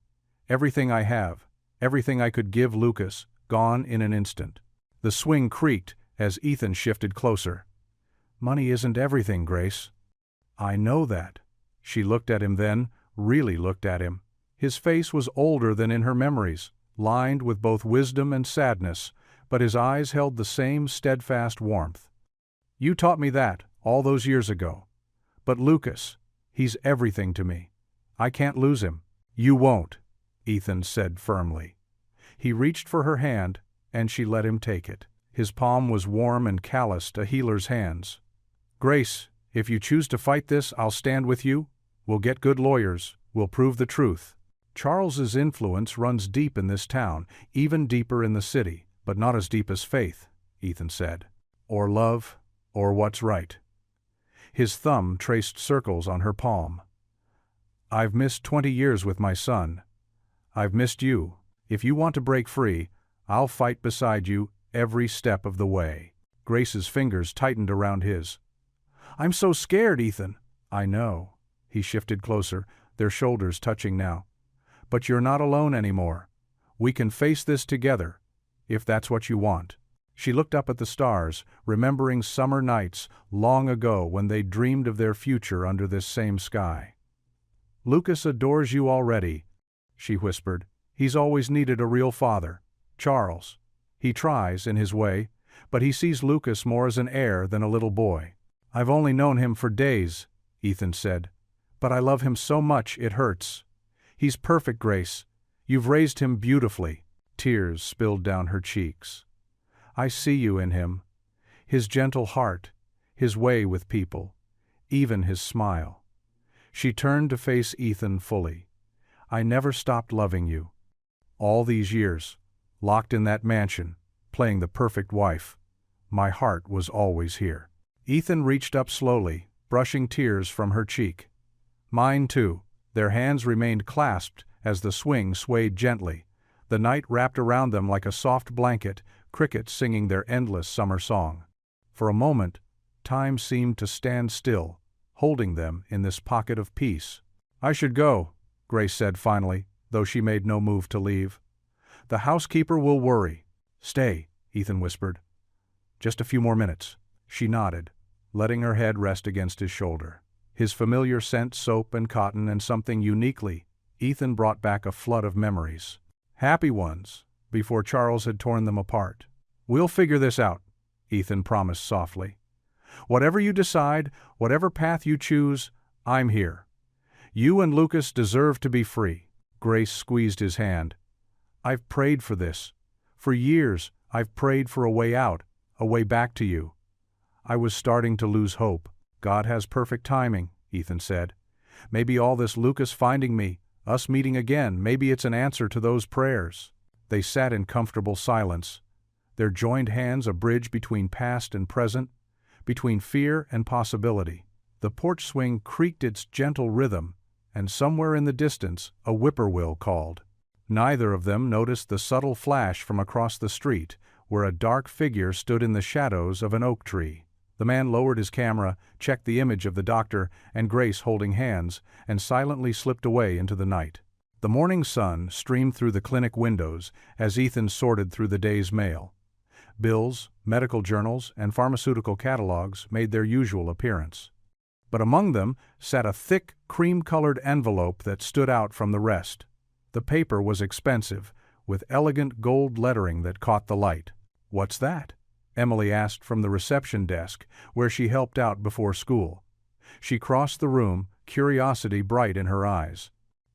A: Everything I have, everything I could give Lucas, gone in an instant." The swing creaked as Ethan shifted closer. "Money isn't everything, Grace." "I know that." She looked at him then, really looked at him. His face was older than in her memories, lined with both wisdom and sadness, but his eyes held the same steadfast warmth. "You taught me that, all those years ago. But Lucas, he's everything to me. I can't lose him." "You won't," Ethan said firmly. He reached for her hand, and she let him take it. His palm was warm and calloused, a healer's hands. "Grace, if you choose to fight this, I'll stand with you. We'll get good lawyers. We'll prove the truth. Charles's influence runs deep in this town, even deeper in the city, but not as deep as faith," Ethan said. "Or love, or what's right." His thumb traced circles on her palm. "I've missed 20 years with my son. I've missed you. If you want to break free, I'll fight beside you every step of the way." Grace's fingers tightened around his. "I'm so scared, Ethan." "I know." He shifted closer, their shoulders touching now. "But you're not alone anymore. We can face this together, if that's what you want." She looked up at the stars, remembering summer nights long ago when they dreamed of their future under this same sky. "Lucas adores you already," she whispered. "He's always needed a real father. Charles. He tries, in his way, but he sees Lucas more as an heir than a little boy." "I've only known him for days," Ethan said. "But I love him so much it hurts. He's perfect, Grace. You've raised him beautifully." Tears spilled down her cheeks. "I see you in him. His gentle heart, his way with people, even his smile." She turned to face Ethan fully. "I never stopped loving you. All these years, locked in that mansion, playing the perfect wife, my heart was always here." Ethan reached up slowly, brushing tears from her cheek. "Mine too." Their hands remained clasped as the swing swayed gently. The night wrapped around them like a soft blanket, crickets singing their endless summer song. For a moment, time seemed to stand still, holding them in this pocket of peace. "I should go," Grace said finally, though she made no move to leave. "The housekeeper will worry." "Stay," Ethan whispered. "Just a few more minutes." She nodded, letting her head rest against his shoulder. His familiar scent, soap and cotton, and something uniquely, Ethan brought back a flood of memories. Happy ones, before Charles had torn them apart. "We'll figure this out," Ethan promised softly. "Whatever you decide, whatever path you choose, I'm here. You and Lucas deserve to be free." Grace squeezed his hand. "I've prayed for this. For years, I've prayed for a way out, a way back to you." I was starting to lose hope. "God has perfect timing," Ethan said. "Maybe all this Lucas finding me, us meeting again, maybe it's an answer to those prayers." They sat in comfortable silence, their joined hands a bridge between past and present, between fear and possibility. The porch swing creaked its gentle rhythm, and somewhere in the distance a whippoorwill called. Neither of them noticed the subtle flash from across the street, where a dark figure stood in the shadows of an oak tree. The man lowered his camera, checked the image of the doctor and Grace holding hands, and silently slipped away into the night. The morning sun streamed through the clinic windows as Ethan sorted through the day's mail. Bills, medical journals, and pharmaceutical catalogs made their usual appearance. But among them sat a thick, cream-colored envelope that stood out from the rest. The paper was expensive, with elegant gold lettering that caught the light. "What's that?" Emily asked from the reception desk, where she helped out before school. She crossed the room, curiosity bright in her eyes.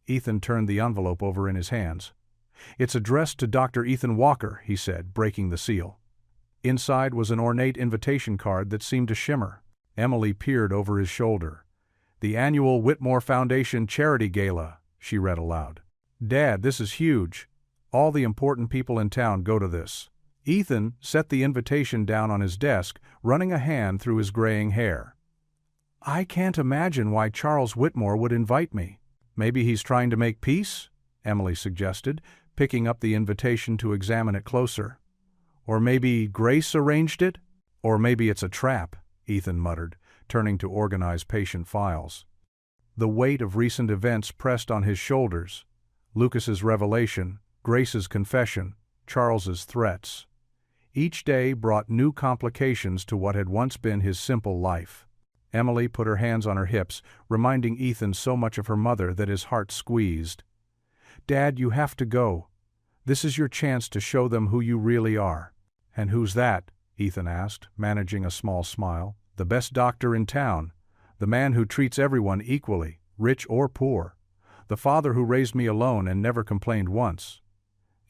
A: Ethan turned the envelope over in his hands. "It's addressed to Dr. Ethan Walker," he said, breaking the seal. Inside was an ornate invitation card that seemed to shimmer. Emily peered over his shoulder. "The annual Whitmore Foundation Charity Gala," she read aloud. "Dad, this is huge. All the important people in town go to this." Ethan set the invitation down on his desk, running a hand through his graying hair. "I can't imagine why Charles Whitmore would invite me." "Maybe he's trying to make peace?" Emily suggested, picking up the invitation to examine it closer. "Or maybe Grace arranged it? Or maybe it's a trap," Ethan muttered, turning to organize patient files. The weight of recent events pressed on his shoulders. Lucas's revelation, Grace's confession, Charles's threats. Each day brought new complications to what had once been his simple life. Emily put her hands on her hips, reminding Ethan so much of her mother that his heart squeezed. "Dad, you have to go. This is your chance to show them who you really are." "And who's that?" Ethan asked, managing a small smile. "The best doctor in town. The man who treats everyone equally, rich or poor. The father who raised me alone and never complained once."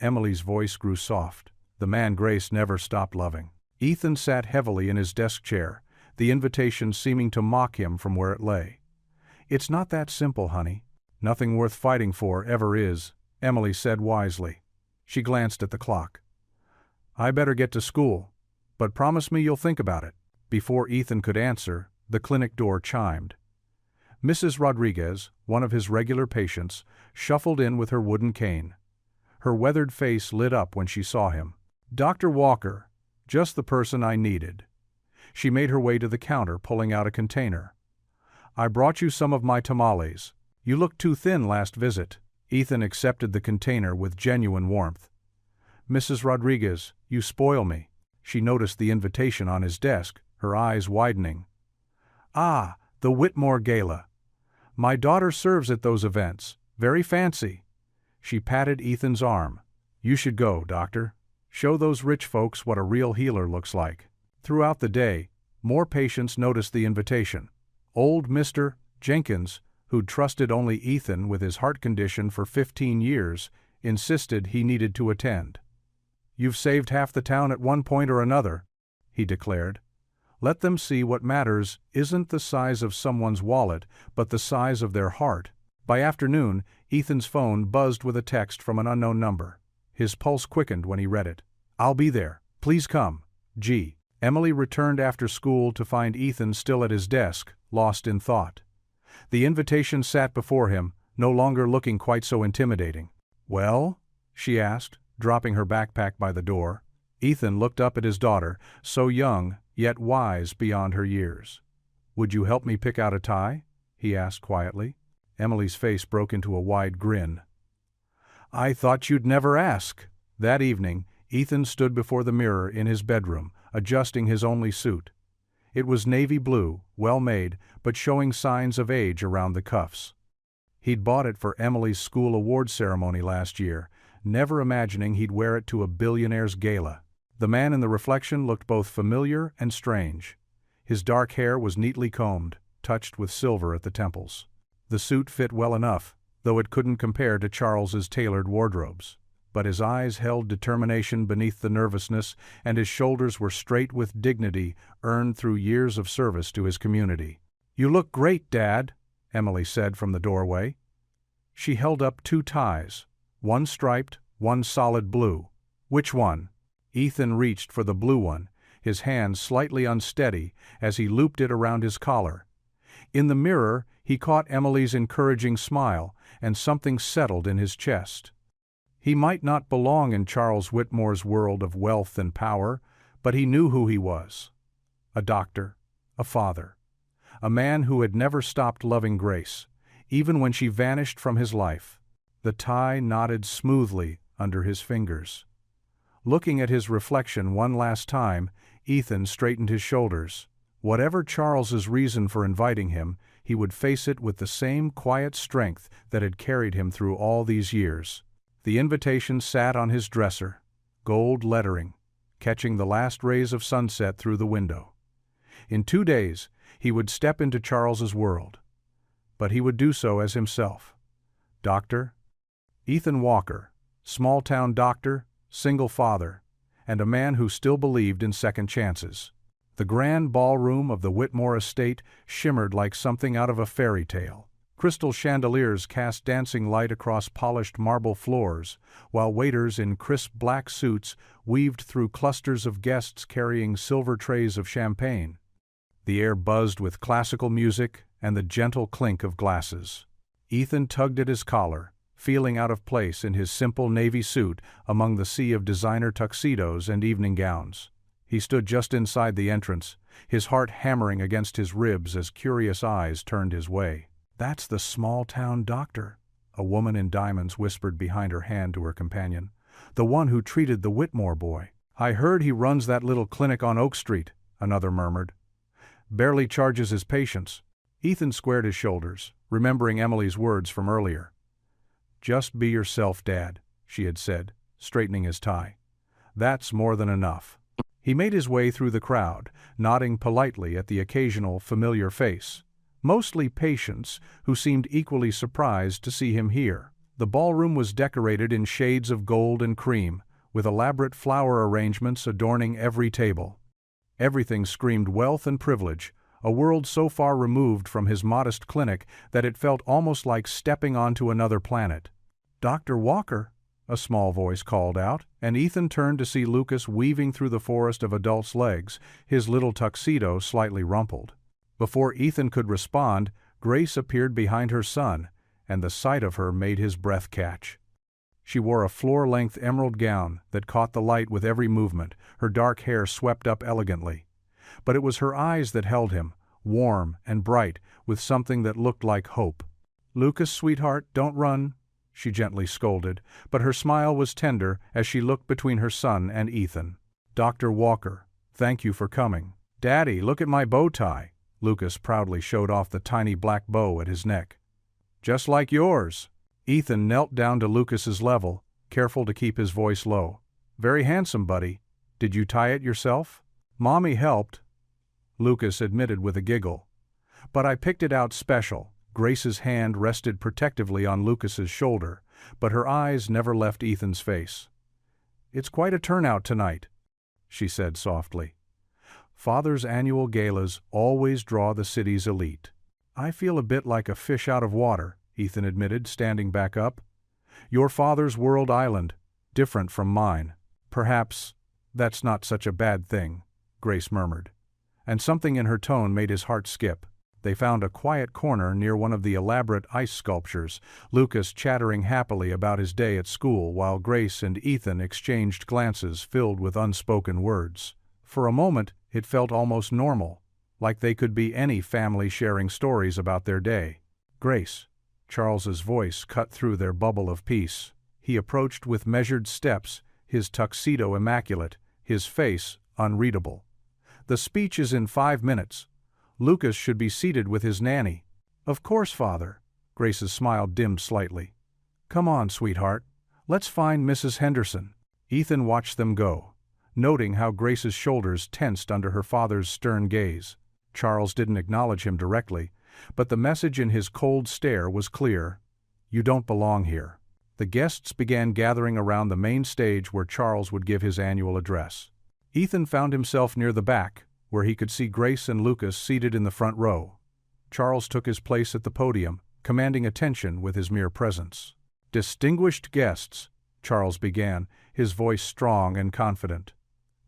A: Emily's voice grew soft. "The man Grace never stopped loving." Ethan sat heavily in his desk chair, the invitation seeming to mock him from where it lay. "It's not that simple, honey. Nothing worth fighting for ever is," Emily said wisely. She glanced at the clock. "I better get to school, but promise me you'll think about it." Before Ethan could answer, the clinic door chimed. Mrs. Rodriguez, one of his regular patients, shuffled in with her wooden cane. Her weathered face lit up when she saw him. "Dr. Walker, just the person I needed." She made her way to the counter, pulling out a container. "I brought you some of my tamales. You looked too thin last visit." Ethan accepted the container with genuine warmth. "Mrs. Rodriguez, you spoil me." She noticed the invitation on his desk, her eyes widening. "Ah, the Whitmore Gala. My daughter serves at those events. Very fancy." She patted Ethan's arm. "You should go, doctor. Show those rich folks what a real healer looks like." Throughout the day, more patients noticed the invitation. Old Mr. Jenkins, who'd trusted only Ethan with his heart condition for 15 years, insisted he needed to attend. "You've saved half the town at one point or another," he declared. "Let them see what matters isn't the size of someone's wallet, but the size of their heart." By afternoon, Ethan's phone buzzed with a text from an unknown number. His pulse quickened when he read it. "I'll be there. Please come. G." Emily returned after school to find Ethan still at his desk, lost in thought. The invitation sat before him, no longer looking quite so intimidating. "Well?" she asked, dropping her backpack by the door. Ethan looked up at his daughter, so young, yet wise beyond her years. "Would you help me pick out a tie?" he asked quietly. Emily's face broke into a wide grin. "I thought you'd never ask." That evening, Ethan stood before the mirror in his bedroom, adjusting his only suit. It was navy blue, well made, but showing signs of age around the cuffs. He'd bought it for Emily's school awards ceremony last year, never imagining he'd wear it to a Billionaire's gala. The man in the reflection looked both familiar and strange. His dark hair was neatly combed, touched with silver at the temples. The suit fit well enough, though it couldn't compare to Charles's tailored wardrobes. But his eyes held determination beneath the nervousness, and his shoulders were straight with dignity earned through years of service to his community. "You look great, Dad," Emily said from the doorway. She held up 2 ties, one striped, one solid blue. "Which one?" Ethan reached for the blue one, his hand slightly unsteady as he looped it around his collar. In the mirror, he caught Emily's encouraging smile, and something settled in his chest. He might not belong in Charles Whitmore's world of wealth and power, but he knew who he was. A doctor, a father, a man who had never stopped loving Grace, even when she vanished from his life. The tie knotted smoothly under his fingers. Looking at his reflection one last time, Ethan straightened his shoulders. Whatever Charles's reason for inviting him, he would face it with the same quiet strength that had carried him through all these years. The invitation sat on his dresser, gold lettering, catching the last rays of sunset through the window. In 2 days, he would step into Charles's world. But he would do so as himself. Dr. Ethan Walker, small-town doctor, single father, and a man who still believed in second chances. The grand ballroom of the Whitmore estate shimmered like something out of a fairy tale. Crystal chandeliers cast dancing light across polished marble floors, while waiters in crisp black suits weaved through clusters of guests carrying silver trays of champagne. The air buzzed with classical music and the gentle clink of glasses. Ethan tugged at his collar, feeling out of place in his simple navy suit among the sea of designer tuxedos and evening gowns. He stood just inside the entrance, his heart hammering against his ribs as curious eyes turned his way. "That's the small-town doctor," a woman in diamonds whispered behind her hand to her companion. "The one who treated the Whitmore boy." "I heard he runs that little clinic on Oak Street," another murmured. "Barely charges his patients." Ethan squared his shoulders, remembering Emily's words from earlier. "Just be yourself, Dad," she had said, straightening his tie. "That's more than enough." He made his way through the crowd, nodding politely at the occasional familiar face, mostly patients who seemed equally surprised to see him here. The ballroom was decorated in shades of gold and cream, with elaborate flower arrangements adorning every table. Everything screamed wealth and privilege, a world so far removed from his modest clinic that it felt almost like stepping onto another planet. "Dr. Walker," a small voice called out, and Ethan turned to see Lucas weaving through the forest of adults' legs, his little tuxedo slightly rumpled. Before Ethan could respond, Grace appeared behind her son, and the sight of her made his breath catch. She wore a floor-length emerald gown that caught the light with every movement, her dark hair swept up elegantly. But it was her eyes that held him, warm and bright, with something that looked like hope. "Lucas, sweetheart, don't run," she gently scolded, but her smile was tender as she looked between her son and Ethan. "Dr. Walker, thank you for coming." "Daddy, look at my bow tie." Lucas proudly showed off the tiny black bow at his neck. "Just like yours." Ethan knelt down to Lucas's level, careful to keep his voice low. "Very handsome, buddy. Did you tie it yourself?" "Mommy helped," Lucas admitted with a giggle. "But I picked it out special." Grace's hand rested protectively on Lucas's shoulder, but her eyes never left Ethan's face. "It's quite a turnout tonight," she said softly. "Father's annual galas always draw the city's elite." "I feel a bit like a fish out of water," Ethan admitted, standing back up. "Your father's world island, different from mine." "Perhaps that's not such a bad thing," Grace murmured. And something in her tone made his heart skip. They found a quiet corner near one of the elaborate ice sculptures, Lucas chattering happily about his day at school while Grace and Ethan exchanged glances filled with unspoken words. For a moment, it felt almost normal, like they could be any family sharing stories about their day. "Grace," Charles's voice cut through their bubble of peace. He approached with measured steps, his tuxedo immaculate, his face unreadable. "The speech is in 5 minutes. Lucas should be seated with his nanny." "Of course, Father." Grace's smile dimmed slightly. "Come on, sweetheart. Let's find Mrs. Henderson." Ethan watched them go, noting how Grace's shoulders tensed under her father's stern gaze. Charles didn't acknowledge him directly, but the message in his cold stare was clear: "You don't belong here." The guests began gathering around the main stage where Charles would give his annual address. Ethan found himself near the back, where he could see Grace and Lucas seated in the front row. Charles took his place at the podium, commanding attention with his mere presence. "Distinguished guests," Charles began, his voice strong and confident.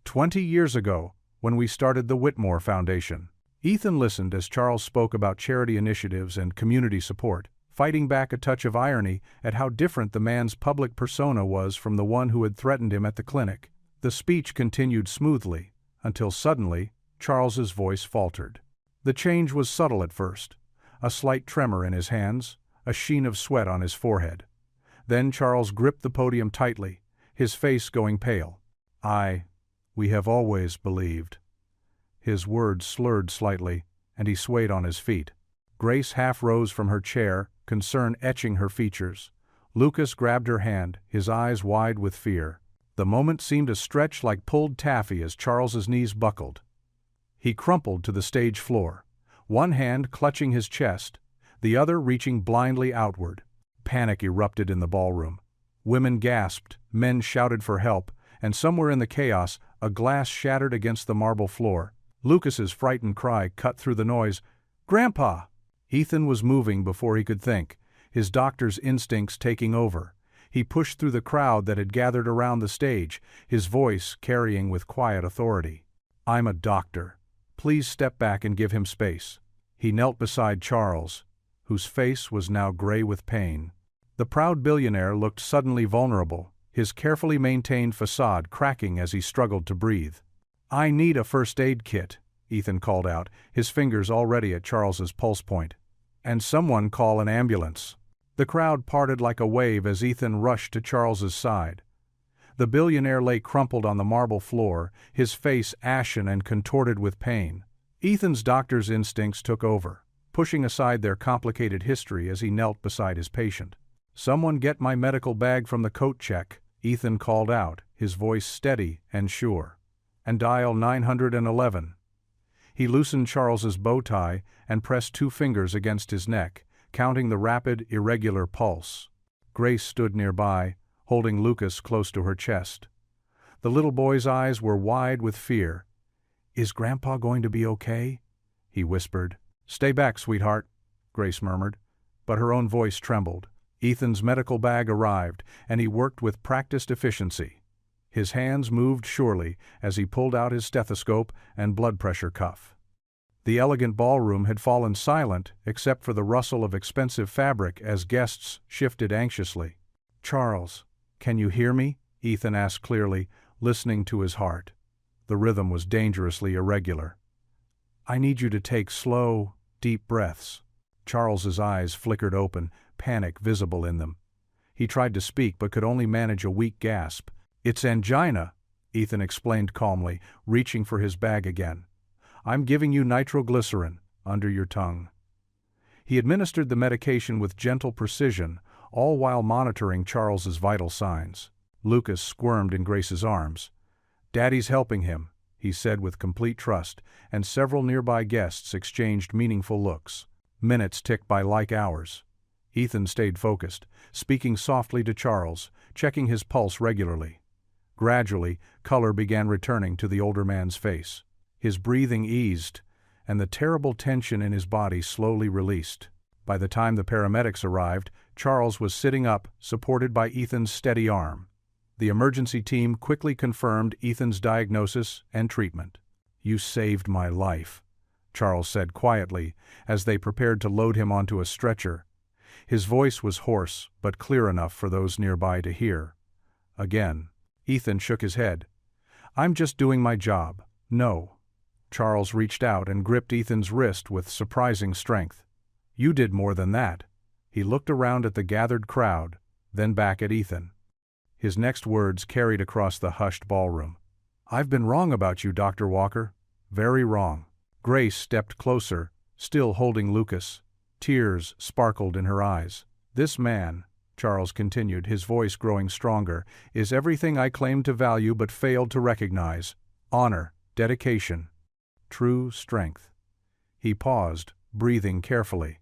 A: 20 years ago, when we started the Whitmore Foundation." Ethan listened as Charles spoke about charity initiatives and community support, fighting back a touch of irony at how different the man's public persona was from the one who had threatened him at the clinic. The speech continued smoothly, until suddenly, Charles's voice faltered. The change was subtle at first, a slight tremor in his hands, a sheen of sweat on his forehead. Then Charles gripped the podium tightly, his face going pale. We have always believed." His words slurred slightly, and he swayed on his feet. Grace half rose from her chair, concern etching her features. Lucas grabbed her hand, his eyes wide with fear. The moment seemed to stretch like pulled taffy as Charles's knees buckled. He crumpled to the stage floor, one hand clutching his chest, the other reaching blindly outward. Panic erupted in the ballroom. Women gasped, men shouted for help, and somewhere in the chaos, a glass shattered against the marble floor. Lucas's frightened cry cut through the noise. "Grandpa!" Ethan was moving before he could think, his doctor's instincts taking over. He pushed through the crowd that had gathered around the stage, his voice carrying with quiet authority. "I'm a doctor. Please step back and give him space." He knelt beside Charles, whose face was now gray with pain. The proud billionaire looked suddenly vulnerable, his carefully maintained facade cracking as he struggled to breathe. "I need a first aid kit," Ethan called out, his fingers already at Charles's pulse point. "And someone call an ambulance." The crowd parted like a wave as Ethan rushed to Charles's side. The billionaire lay crumpled on the marble floor, his face ashen and contorted with pain. Ethan's doctor's instincts took over, pushing aside their complicated history as he knelt beside his patient. "Someone get my medical bag from the coat check," Ethan called out, his voice steady and sure. "And dial 911. He loosened Charles's bow tie and pressed 2 fingers against his neck, counting the rapid, irregular pulse. Grace stood nearby, holding Lucas close to her chest. The little boy's eyes were wide with fear. "Is Grandpa going to be okay?" he whispered. "Stay back, sweetheart," Grace murmured, but her own voice trembled. Ethan's medical bag arrived, and he worked with practiced efficiency. His hands moved surely as he pulled out his stethoscope and blood pressure cuff. The elegant ballroom had fallen silent except for the rustle of expensive fabric as guests shifted anxiously. "Charles, can you hear me?" Ethan asked clearly, listening to his heart. The rhythm was dangerously irregular. "I need you to take slow, deep breaths." Charles's eyes flickered open, panic visible in them. He tried to speak but could only manage a weak gasp. "It's angina," Ethan explained calmly, reaching for his bag again. "I'm giving you nitroglycerin, under your tongue." He administered the medication with gentle precision, all while monitoring Charles's vital signs. Lucas squirmed in Grace's arms. "Daddy's helping him," he said with complete trust, and several nearby guests exchanged meaningful looks. Minutes ticked by like hours. Ethan stayed focused, speaking softly to Charles, checking his pulse regularly. Gradually, color began returning to the older man's face. His breathing eased, and the terrible tension in his body slowly released. By the time the paramedics arrived, Charles was sitting up, supported by Ethan's steady arm. The emergency team quickly confirmed Ethan's diagnosis and treatment. "You saved my life," Charles said quietly as they prepared to load him onto a stretcher. His voice was hoarse but clear enough for those nearby to hear. Again, Ethan shook his head. "I'm just doing my job." "No." Charles reached out and gripped Ethan's wrist with surprising strength. "You did more than that." He looked around at the gathered crowd, then back at Ethan. His next words carried across the hushed ballroom. "I've been wrong about you, Dr. Walker. Very wrong." Grace stepped closer, still holding Lucas. Tears sparkled in her eyes. "This man," Charles continued, his voice growing stronger, "is everything I claimed to value but failed to recognize. Honor, dedication, true strength." He paused, breathing carefully.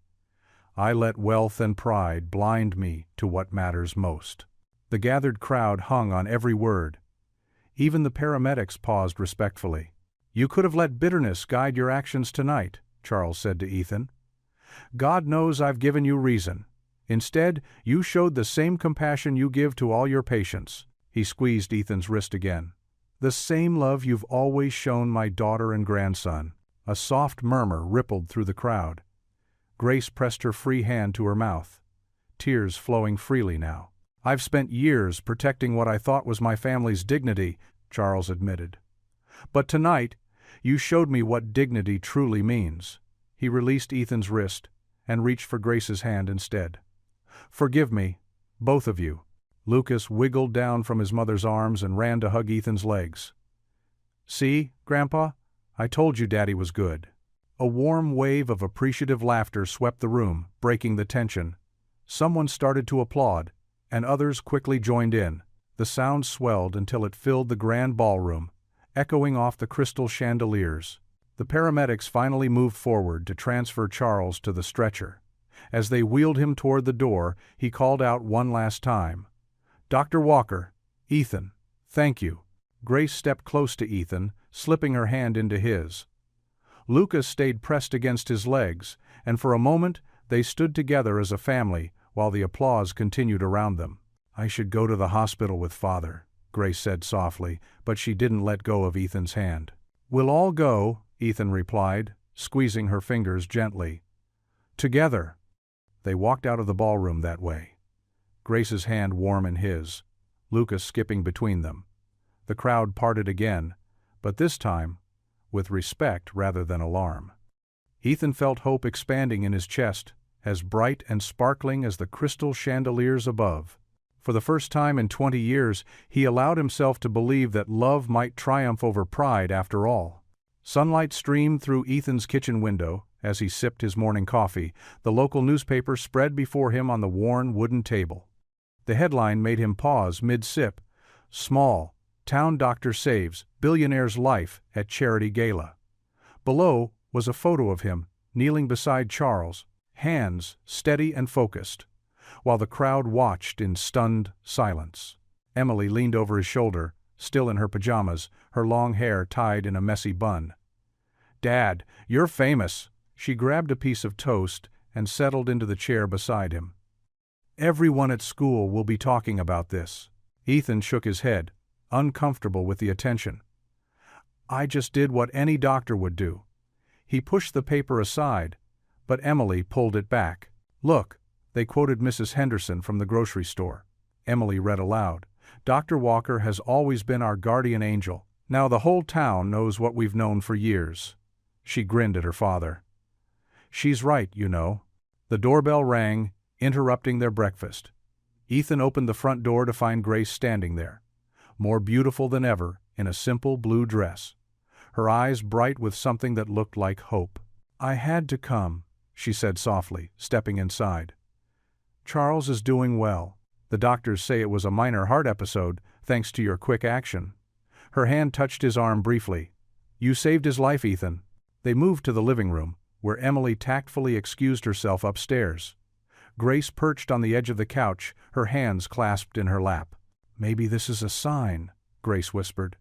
A: "I let wealth and pride blind me to what matters most." The gathered crowd hung on every word. Even the paramedics paused respectfully. "You could have let bitterness guide your actions tonight," Charles said to Ethan. "God knows I've given you reason. Instead, you showed the same compassion you give to all your patients." He squeezed Ethan's wrist again. "The same love you've always shown my daughter and grandson." A soft murmur rippled through the crowd. Grace pressed her free hand to her mouth, tears flowing freely now. "I've spent years protecting what I thought was my family's dignity," Charles admitted. "But tonight, you showed me what dignity truly means." He released Ethan's wrist and reached for Grace's hand instead. "Forgive me, both of you." Lucas wiggled down from his mother's arms and ran to hug Ethan's legs. "See, Grandpa? I told you Daddy was good." A warm wave of appreciative laughter swept the room, breaking the tension. Someone started to applaud, and others quickly joined in. The sound swelled until it filled the grand ballroom, echoing off the crystal chandeliers. The paramedics finally moved forward to transfer Charles to the stretcher. As they wheeled him toward the door, he called out one last time, "Dr. Walker, Ethan, thank you." Grace stepped close to Ethan, slipping her hand into his. Lucas stayed pressed against his legs, and for a moment they stood together as a family, while the applause continued around them. "I should go to the hospital with Father," Grace said softly, but she didn't let go of Ethan's hand. "We'll all go," Ethan replied, squeezing her fingers gently. "Together." They walked out of the ballroom that way. Grace's hand warm in his, Lucas skipping between them. The crowd parted again, but this time with respect rather than alarm. Ethan felt hope expanding in his chest, as bright and sparkling as the crystal chandeliers above. For the first time in 20 years, he allowed himself to believe that love might triumph over pride after all. Sunlight streamed through Ethan's kitchen window as he sipped his morning coffee, the local newspaper spread before him on the worn wooden table. The headline made him pause mid-sip, Small, town doctor saves billionaire's life at charity gala. Below was a photo of him, kneeling beside Charles, hands steady and focused, while the crowd watched in stunned silence. Emily leaned over his shoulder, still in her pajamas, her long hair tied in a messy bun. "Dad, you're famous." She grabbed a piece of toast and settled into the chair beside him. "Everyone at school will be talking about this." Ethan shook his head, uncomfortable with the attention. "I just did what any doctor would do." He pushed the paper aside, but Emily pulled it back. "Look," they quoted Mrs. Henderson from the grocery store. Emily read aloud, "Dr. Walker has always been our guardian angel. Now the whole town knows what we've known for years." She grinned at her father. "She's right, you know." The doorbell rang, interrupting their breakfast. Ethan opened the front door to find Grace standing there, more beautiful than ever, in a simple blue dress, her eyes bright with something that looked like hope. "I had to come," she said softly, stepping inside. "Charles is doing well. The doctors say it was a minor heart episode, thanks to your quick action." Her hand touched his arm briefly. "You saved his life, Ethan." They moved to the living room, where Emily tactfully excused herself upstairs. Grace perched on the edge of the couch, her hands clasped in her lap. "Maybe this is a sign," Grace whispered.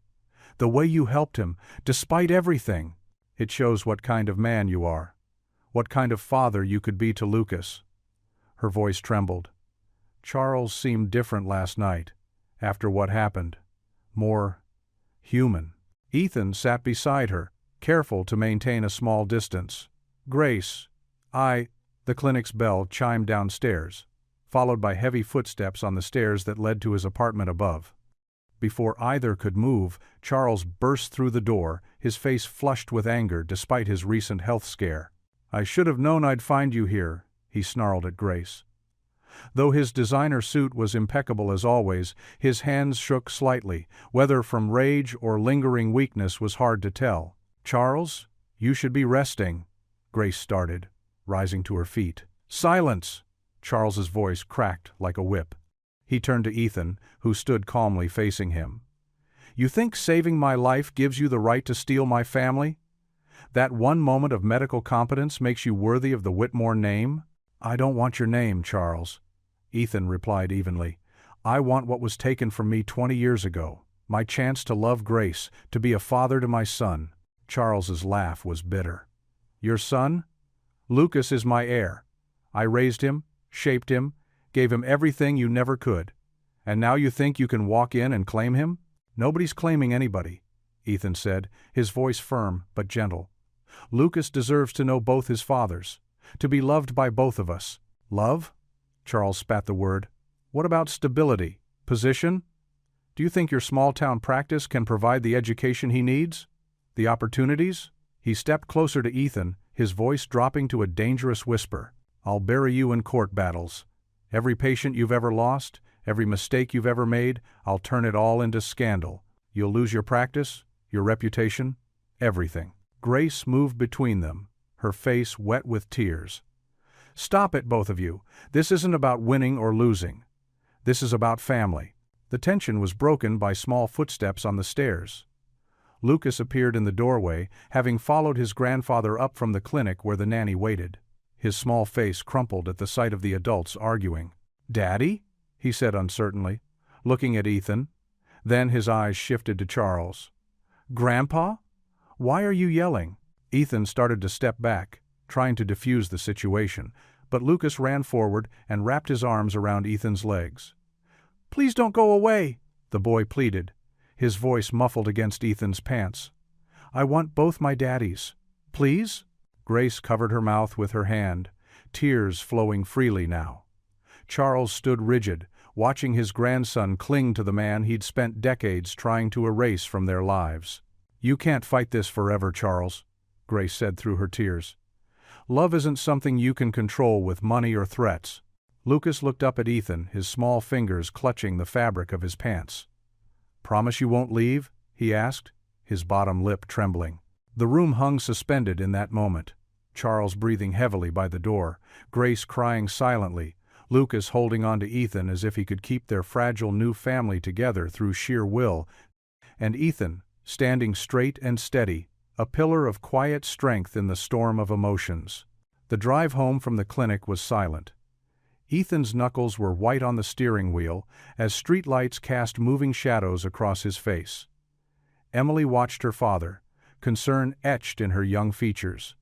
A: "The way you helped him, despite everything. It shows what kind of man you are. What kind of father you could be to Lucas." Her voice trembled. "Charles seemed different last night, after what happened. More human." Ethan sat beside her, careful to maintain a small distance. "Grace, The clinic's bell chimed downstairs, followed by heavy footsteps on the stairs that led to his apartment above. Before either could move, Charles burst through the door, his face flushed with anger despite his recent health scare. "I should have known I'd find you here," he snarled at Grace. Though his designer suit was impeccable as always, his hands shook slightly, whether from rage or lingering weakness was hard to tell. "Charles, you should be resting," Grace started, rising to her feet. "Silence!" Charles's voice cracked like a whip. He turned to Ethan, who stood calmly facing him. "You think saving my life gives you the right to steal my family? That one moment of medical competence makes you worthy of the Whitmore name?" "I don't want your name, Charles," Ethan replied evenly. "I want what was taken from me 20 years ago, my chance to love Grace, to be a father to my son." Charles's laugh was bitter. "Your son? Lucas is my heir. I raised him, shaped him, gave him everything you never could. And now you think you can walk in and claim him?" "Nobody's claiming anybody," Ethan said, his voice firm but gentle. "Lucas deserves to know both his fathers, to be loved by both of us." "Love?" Charles spat the word. "What about stability, position? Do you think your small-town practice can provide the education he needs? The opportunities?" He stepped closer to Ethan, his voice dropping to a dangerous whisper. "I'll bury you in court battles. Every patient you've ever lost, every mistake you've ever made, I'll turn it all into scandal. You'll lose your practice, your reputation, everything." Grace moved between them, her face wet with tears. "Stop it, both of you. This isn't about winning or losing. This is about family." The tension was broken by small footsteps on the stairs. Lucas appeared in the doorway, having followed his grandfather up from the clinic where the nanny waited. His small face crumpled at the sight of the adults arguing. "Daddy?" he said uncertainly, looking at Ethan. Then his eyes shifted to Charles. "Grandpa? Why are you yelling?" Ethan started to step back, trying to defuse the situation, but Lucas ran forward and wrapped his arms around Ethan's legs. "Please don't go away," the boy pleaded, his voice muffled against Ethan's pants. "I want both my daddies. Please?" Grace covered her mouth with her hand, tears flowing freely now. Charles stood rigid, watching his grandson cling to the man he'd spent decades trying to erase from their lives. "You can't fight this forever, Charles," Grace said through her tears. "Love isn't something you can control with money or threats." Lucas looked up at Ethan, his small fingers clutching the fabric of his pants. "Promise you won't leave?" he asked, his bottom lip trembling. The room hung suspended in that moment, Charles breathing heavily by the door, Grace crying silently, Lucas holding on to Ethan as if he could keep their fragile new family together through sheer will, and Ethan, standing straight and steady, a pillar of quiet strength in the storm of emotions. The drive home from the clinic was silent. Ethan's knuckles were white on the steering wheel as streetlights cast moving shadows across his face. Emily watched her father, concern etched in her young features.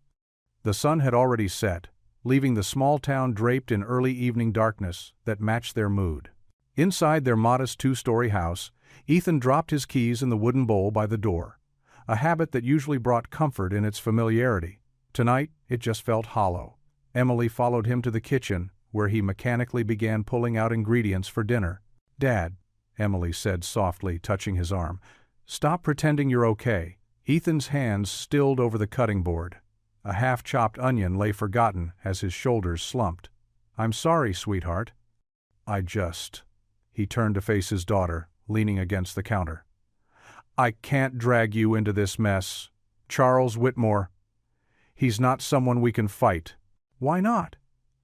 A: The sun had already set, leaving the small town draped in early evening darkness that matched their mood. Inside their modest two-story house, Ethan dropped his keys in the wooden bowl by the door, a habit that usually brought comfort in its familiarity. Tonight, it just felt hollow. Emily followed him to the kitchen, where he mechanically began pulling out ingredients for dinner. "Dad," Emily said softly, touching his arm, "stop pretending you're okay." Ethan's hands stilled over the cutting board. A half-chopped onion lay forgotten as his shoulders slumped. "I'm sorry, sweetheart." He turned to face his daughter, leaning against the counter. "I can't drag you into this mess. Charles Whitmore. He's not someone we can fight." "Why not?"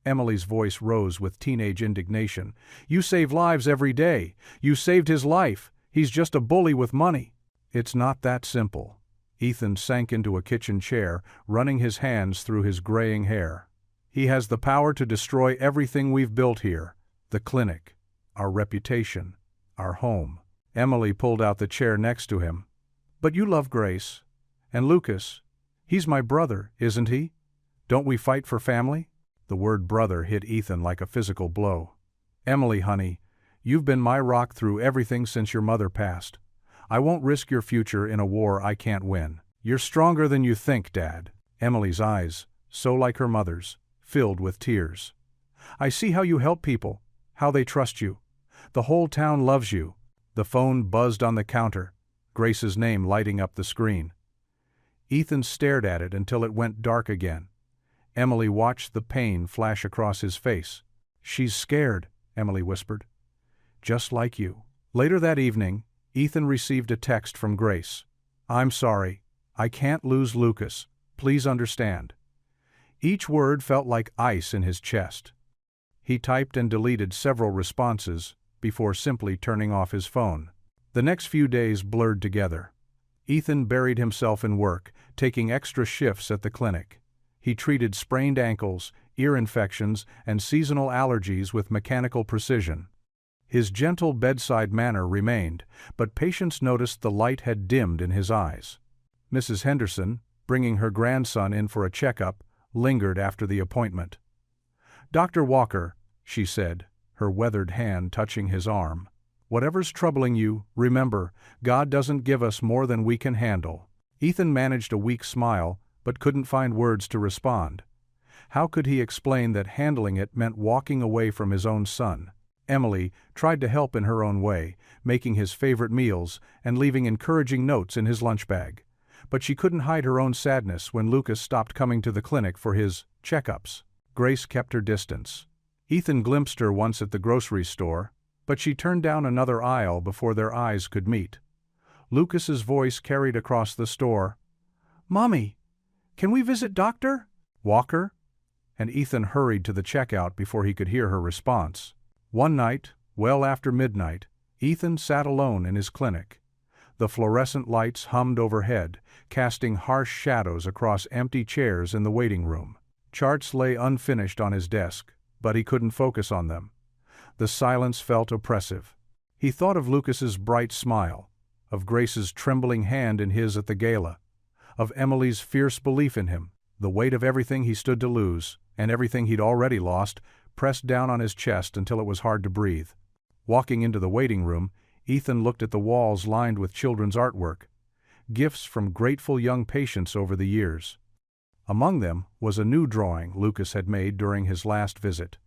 A: Emily's voice rose with teenage indignation. "You save lives every day. You saved his life. He's just a bully with money." "It's not that simple." Ethan sank into a kitchen chair, running his hands through his graying hair. "He has the power to destroy everything we've built here. The clinic, our reputation, our home." Emily pulled out the chair next to him. "But you love Grace. And Lucas. He's my brother, isn't he? Don't we fight for family?" The word brother hit Ethan like a physical blow. "Emily, honey, you've been my rock through everything since your mother passed. I won't risk your future in a war I can't win." "You're stronger than you think, Dad." Emily's eyes, so like her mother's, filled with tears. "I see how you help people, how they trust you. The whole town loves you." The phone buzzed on the counter, Grace's name lighting up the screen. Ethan stared at it until it went dark again. Emily watched the pain flash across his face. "She's scared," Emily whispered. "Just like you." Later that evening, Ethan received a text from Grace. "I'm sorry. I can't lose Lucas. Please understand." Each word felt like ice in his chest. He typed and deleted several responses before simply turning off his phone. The next few days blurred together. Ethan buried himself in work, taking extra shifts at the clinic. He treated sprained ankles, ear infections, and seasonal allergies with mechanical precision. His gentle bedside manner remained, but patients noticed the light had dimmed in his eyes. Mrs. Henderson, bringing her grandson in for a checkup, lingered after the appointment. "Dr. Walker," she said, her weathered hand touching his arm, "whatever's troubling you, remember, God doesn't give us more than we can handle." Ethan managed a weak smile, but couldn't find words to respond. How could he explain that handling it meant walking away from his own son? Emily tried to help in her own way, making his favorite meals and leaving encouraging notes in his lunch bag. But she couldn't hide her own sadness when Lucas stopped coming to the clinic for his checkups. Grace kept her distance. Ethan glimpsed her once at the grocery store, but she turned down another aisle before their eyes could meet. Lucas's voice carried across the store. "Mommy, can we visit Dr. Walker?" And Ethan hurried to the checkout before he could hear her response. One night, well after midnight, Ethan sat alone in his clinic. The fluorescent lights hummed overhead, casting harsh shadows across empty chairs in the waiting room. Charts lay unfinished on his desk, but he couldn't focus on them. The silence felt oppressive. He thought of Lucas's bright smile, of Grace's trembling hand in his at the gala, of Emily's fierce belief in him. The weight of everything he stood to lose, and everything he'd already lost, pressed down on his chest until it was hard to breathe. Walking into the waiting room, Ethan looked at the walls lined with children's artwork, gifts from grateful young patients over the years. Among them was a new drawing Lucas had made during his last visit.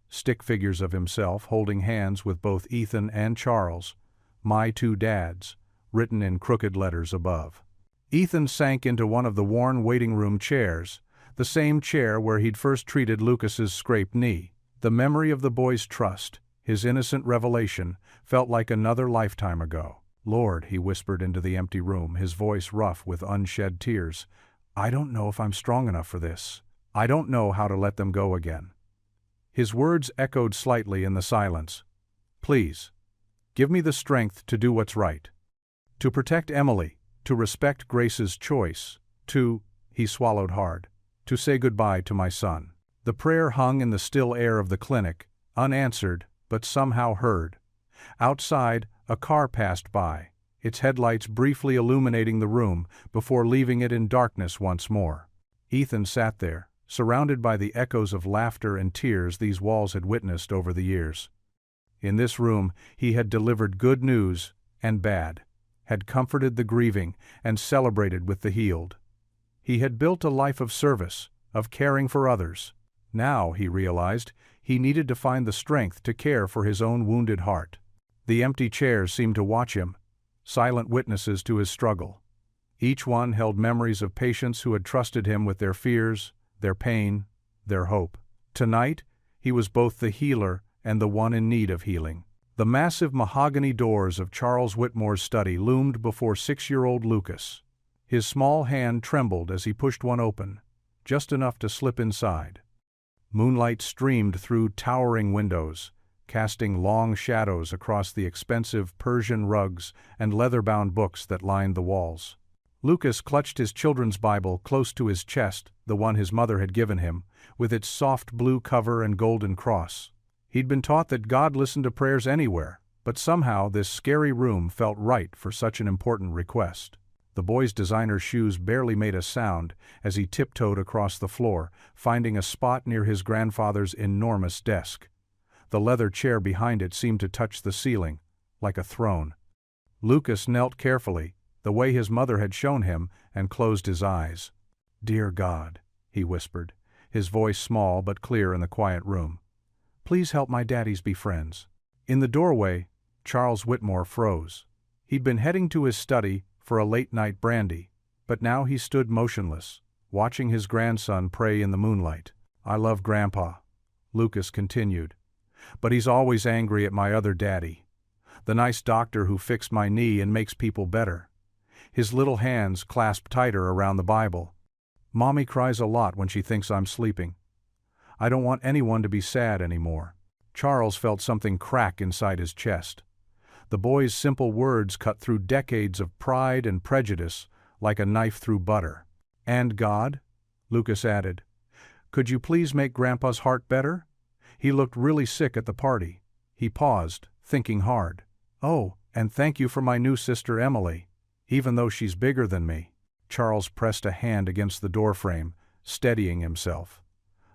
A: Stick figures of himself holding hands with both Ethan and Charles, "My two dads," written in crooked letters above. Ethan sank into one of the worn waiting room chairs, the same chair where he'd first treated Lucas's scraped knee. The memory of the boy's trust, his innocent revelation, felt like another lifetime ago. "Lord," he whispered into the empty room, his voice rough with unshed tears, "I don't know if I'm strong enough for this. I don't know how to let them go again." His words echoed slightly in the silence. "Please, give me the strength to do what's right. To protect Emily, to respect Grace's choice, he swallowed hard, to say goodbye to my son." The prayer hung in the still air of the clinic, unanswered, but somehow heard. Outside, a car passed by, its headlights briefly illuminating the room before leaving it in darkness once more. Ethan sat there, surrounded by the echoes of laughter and tears these walls had witnessed over the years. In this room, he had delivered good news and bad, had comforted the grieving and celebrated with the healed. He had built a life of service, of caring for others. Now, he realized, he needed to find the strength to care for his own wounded heart. The empty chairs seemed to watch him, silent witnesses to his struggle. Each one held memories of patients who had trusted him with their fears, their pain, their hope. Tonight, he was both the healer and the one in need of healing. The massive mahogany doors of Charles Whitmore's study loomed before 6-year-old Lucas. His small hand trembled as he pushed one open, just enough to slip inside. Moonlight streamed through towering windows, casting long shadows across the expensive Persian rugs and leather-bound books that lined the walls. Lucas clutched his children's Bible close to his chest, the one his mother had given him, with its soft blue cover and golden cross. He'd been taught that God listened to prayers anywhere, but somehow this scary room felt right for such an important request. The boy's designer shoes barely made a sound as he tiptoed across the floor, finding a spot near his grandfather's enormous desk. The leather chair behind it seemed to touch the ceiling, like a throne. Lucas knelt carefully, the way his mother had shown him, and closed his eyes. "Dear God," he whispered, his voice small but clear in the quiet room. "Please help my daddies be friends." In the doorway, Charles Whitmore froze. He'd been heading to his study for a late-night brandy, but now he stood motionless, watching his grandson pray in the moonlight. "I love Grandpa," Lucas continued, "but he's always angry at my other daddy, the nice doctor who fixed my knee and makes people better." His little hands clasped tighter around the Bible. "Mommy cries a lot when she thinks I'm sleeping. I don't want anyone to be sad anymore." Charles felt something crack inside his chest. The boy's simple words cut through decades of pride and prejudice like a knife through butter. "And God," Lucas added, "could you please make Grandpa's heart better? He looked really sick at the party." He paused, thinking hard. "Oh, and thank you for my new sister Emily, even though she's bigger than me." Charles pressed a hand against the doorframe, steadying himself.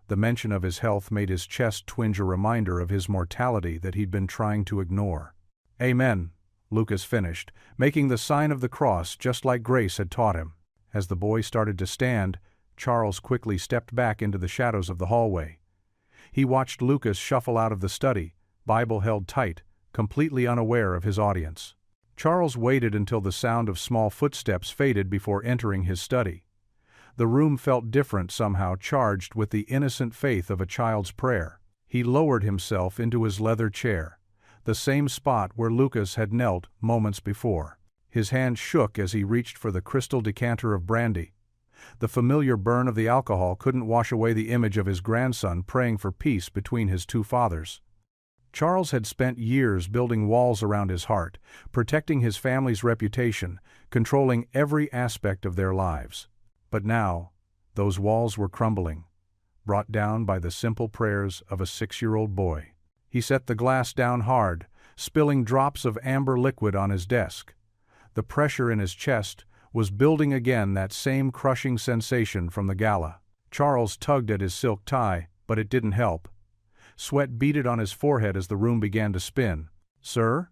A: The mention of his health made his chest twinge, a reminder of his mortality that he'd been trying to ignore. "Amen," Lucas finished, making the sign of the cross just like Grace had taught him. As the boy started to stand, Charles quickly stepped back into the shadows of the hallway. He watched Lucas shuffle out of the study, Bible held tight, completely unaware of his audience. Charles waited until the sound of small footsteps faded before entering his study. The room felt different, somehow charged with the innocent faith of a child's prayer. He lowered himself into his leather chair, the same spot where Lucas had knelt moments before. His hand shook as he reached for the crystal decanter of brandy. The familiar burn of the alcohol couldn't wash away the image of his grandson praying for peace between his two fathers. Charles had spent years building walls around his heart, protecting his family's reputation, controlling every aspect of their lives. But now, those walls were crumbling, brought down by the simple prayers of a 6-year-old boy. He set the glass down hard, spilling drops of amber liquid on his desk. The pressure in his chest was building again, that same crushing sensation from the gala. Charles tugged at his silk tie, but it didn't help. Sweat beaded on his forehead as the room began to spin. "Sir?"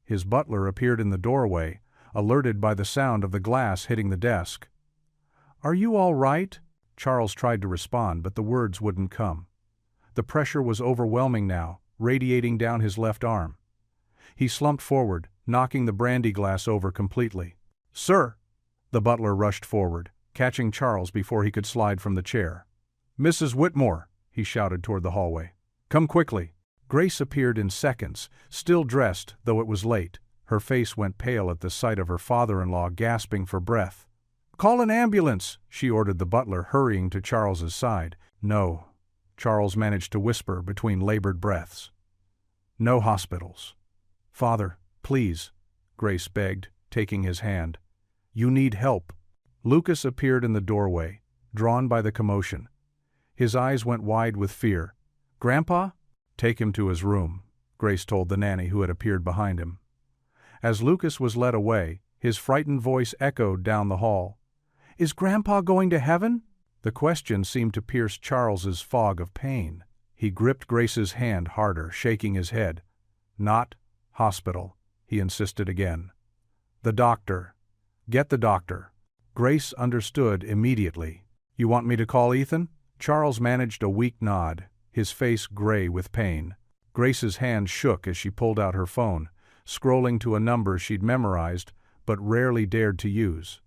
A: His butler appeared in the doorway, alerted by the sound of the glass hitting the desk. "Are you all right?" Charles tried to respond, but the words wouldn't come. The pressure was overwhelming now, radiating down his left arm. He slumped forward, knocking the brandy glass over completely. "Sir!" The butler rushed forward, catching Charles before he could slide from the chair. "Mrs. Whitmore," he shouted toward the hallway. "Come quickly." Grace appeared in seconds, still dressed, though it was late. Her face went pale at the sight of her father-in-law gasping for breath. "Call an ambulance," she ordered the butler, hurrying to Charles's side. "No," Charles managed to whisper between labored breaths. "No hospitals." "Father, please," Grace begged, taking his hand. "You need help." Lucas appeared in the doorway, drawn by the commotion. His eyes went wide with fear. "Grandpa?" "Take him to his room," Grace told the nanny who had appeared behind him. As Lucas was led away, his frightened voice echoed down the hall. "Is Grandpa going to heaven?" The question seemed to pierce Charles's fog of pain. He gripped Grace's hand harder, shaking his head. "Not hospital," he insisted again. "The doctor. Get the doctor." Grace understood immediately. "You want me to call Ethan?" Charles managed a weak nod, his face gray with pain. Grace's hand shook as she pulled out her phone, scrolling to a number she'd memorized but rarely dared to use.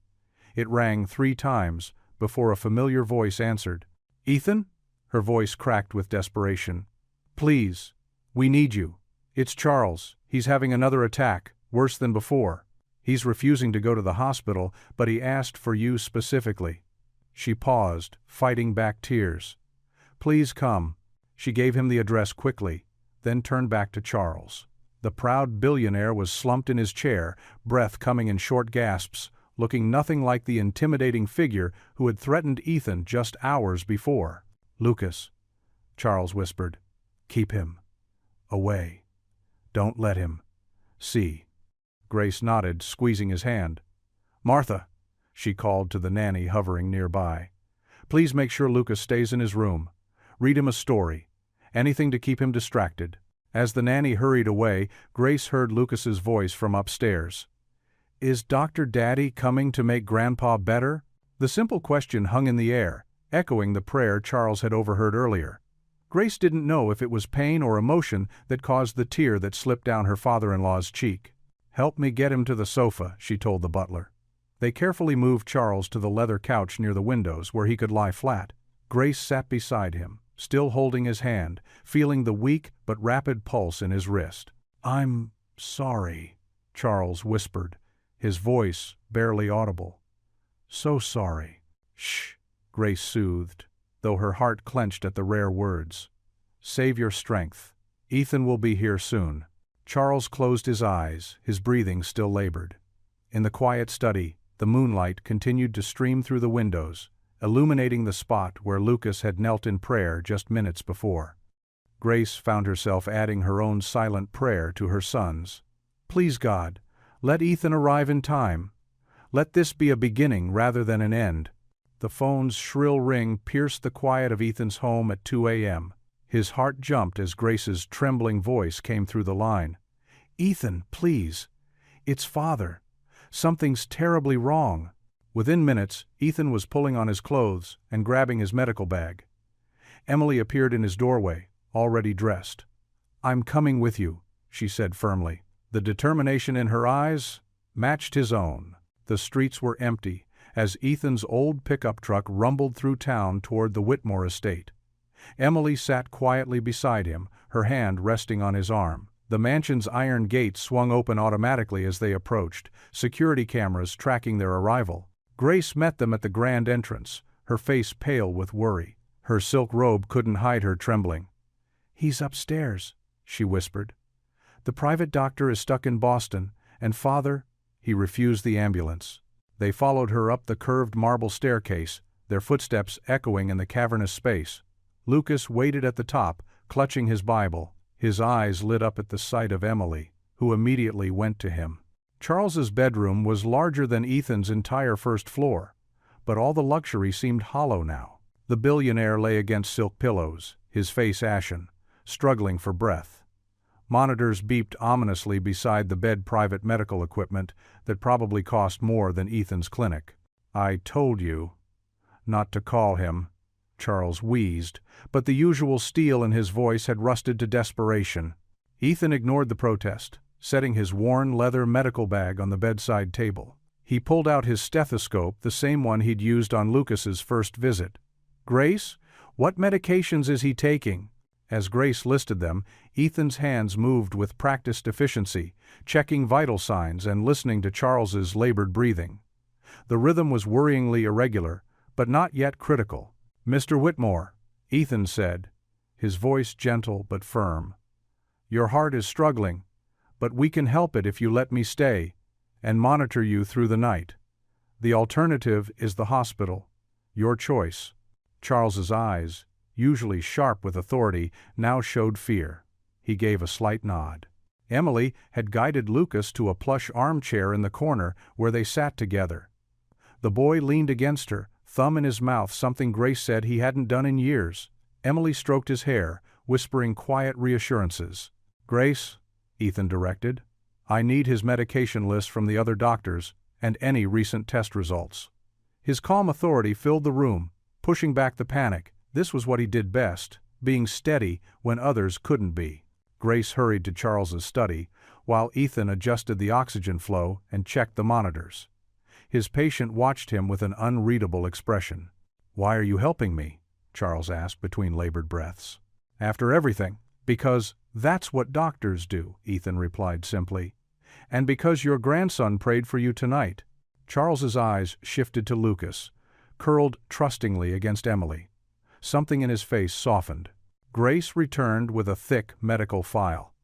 A: It rang 3 times before a familiar voice answered. "Ethan?" Her voice cracked with desperation. "Please, we need you. It's Charles. He's having another attack, worse than before. He's refusing to go to the hospital, but he asked for you specifically." She paused, fighting back tears. "Please come." She gave him the address quickly, then turned back to Charles. The proud billionaire was slumped in his chair, breath coming in short gasps, looking nothing like the intimidating figure who had threatened Ethan just hours before. "Lucas," Charles whispered, "keep him away. Don't let him see." Grace nodded, squeezing his hand. "Martha," she called to the nanny hovering nearby, "please make sure Lucas stays in his room. Read him a story. Anything to keep him distracted." As the nanny hurried away, Grace heard Lucas's voice from upstairs. "Is Dr. Daddy coming to make Grandpa better?" The simple question hung in the air, echoing the prayer Charles had overheard earlier. Grace didn't know if it was pain or emotion that caused the tear that slipped down her father-in-law's cheek. "Help me get him to the sofa," she told the butler. They carefully moved Charles to the leather couch near the windows where he could lie flat. Grace sat beside him, still holding his hand, feeling the weak but rapid pulse in his wrist. "I'm sorry," Charles whispered, his voice barely audible. "So sorry." "Shh," Grace soothed, though her heart clenched at the rare words. "Save your strength. Ethan will be here soon." Charles closed his eyes, his breathing still labored. In the quiet study, the moonlight continued to stream through the windows, illuminating the spot where Lucas had knelt in prayer just minutes before. Grace found herself adding her own silent prayer to her son's. "Please God, let Ethan arrive in time. Let this be a beginning rather than an end." The phone's shrill ring pierced the quiet of Ethan's home at 2 a.m. His heart jumped as Grace's trembling voice came through the line. "Ethan, please. It's Father. Something's terribly wrong." Within minutes, Ethan was pulling on his clothes and grabbing his medical bag. Emily appeared in his doorway, already dressed. "I'm coming with you," she said firmly. The determination in her eyes matched his own. The streets were empty as Ethan's old pickup truck rumbled through town toward the Whitmore estate. Emily sat quietly beside him, her hand resting on his arm. The mansion's iron gates swung open automatically as they approached, security cameras tracking their arrival. Grace met them at the grand entrance, her face pale with worry. Her silk robe couldn't hide her trembling. "He's upstairs," she whispered. "The private doctor is stuck in Boston, and Father," he refused the ambulance. They followed her up the curved marble staircase, their footsteps echoing in the cavernous space. Lucas waited at the top, clutching his Bible. His eyes lit up at the sight of Emily, who immediately went to him. Charles's bedroom was larger than Ethan's entire first floor, but all the luxury seemed hollow now. The billionaire lay against silk pillows, his face ashen, struggling for breath. Monitors beeped ominously beside the bed, private medical equipment that probably cost more than Ethan's clinic. "I told you not to call him," Charles wheezed, but the usual steel in his voice had rusted to desperation. Ethan ignored the protest, setting his worn leather medical bag on the bedside table. He pulled out his stethoscope, the same one he'd used on Lucas's first visit. "Grace, what medications is he taking?" As Grace listed them, Ethan's hands moved with practiced efficiency, checking vital signs and listening to Charles's labored breathing. The rhythm was worryingly irregular, but not yet critical. "Mr. Whitmore," Ethan said, his voice gentle but firm. "Your heart is struggling, but we can help it if you let me stay and monitor you through the night. The alternative is the hospital. Your choice." Charles's eyes, usually sharp with authority, now showed fear. He gave a slight nod. Emily had guided Lucas to a plush armchair in the corner where they sat together. The boy leaned against her, thumb in his mouth, something Grace said he hadn't done in years. Emily stroked his hair, whispering quiet reassurances. "Grace," Ethan directed, "I need his medication list from the other doctors and any recent test results." His calm authority filled the room, pushing back the panic. This was what he did best, being steady when others couldn't be. Grace hurried to Charles's study, while Ethan adjusted the oxygen flow and checked the monitors. His patient watched him with an unreadable expression. "Why are you helping me?" Charles asked between labored breaths. "After everything." "Because that's what doctors do," Ethan replied simply. "And because your grandson prayed for you tonight." Charles's eyes shifted to Lucas, curled trustingly against Emily. Something in his face softened. Grace returned with a thick medical file.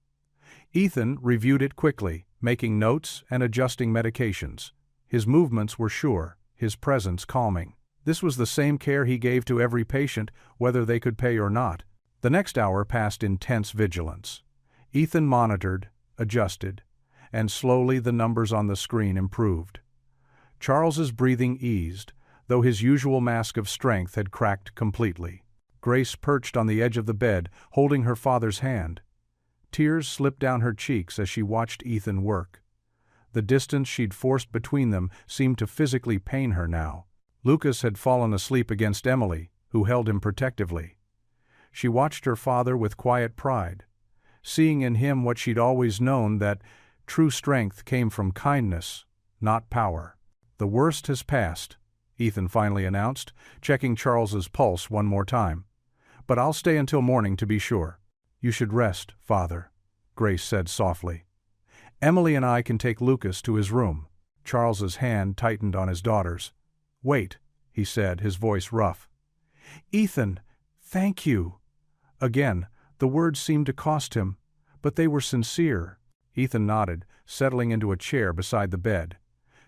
A: Ethan reviewed it quickly, making notes and adjusting medications. His movements were sure, his presence calming. This was the same care he gave to every patient, whether they could pay or not. The next hour passed in tense vigilance. Ethan monitored, adjusted, and slowly the numbers on the screen improved. Charles's breathing eased, though his usual mask of strength had cracked completely. Grace perched on the edge of the bed, holding her father's hand. Tears slipped down her cheeks as she watched Ethan work. The distance she'd forced between them seemed to physically pain her now. Lucas had fallen asleep against Emily, who held him protectively. She watched her father with quiet pride, seeing in him what she'd always known, that true strength came from kindness, not power. "The worst has passed," Ethan finally announced, checking Charles's pulse one more time. "But I'll stay until morning to be sure." "You should rest, Father," Grace said softly. "Emily and I can take Lucas to his room." Charles's hand tightened on his daughter's. "Wait," he said, his voice rough. "Ethan, thank you." Again, the words seemed to cost him, but they were sincere. Ethan nodded, settling into a chair beside the bed.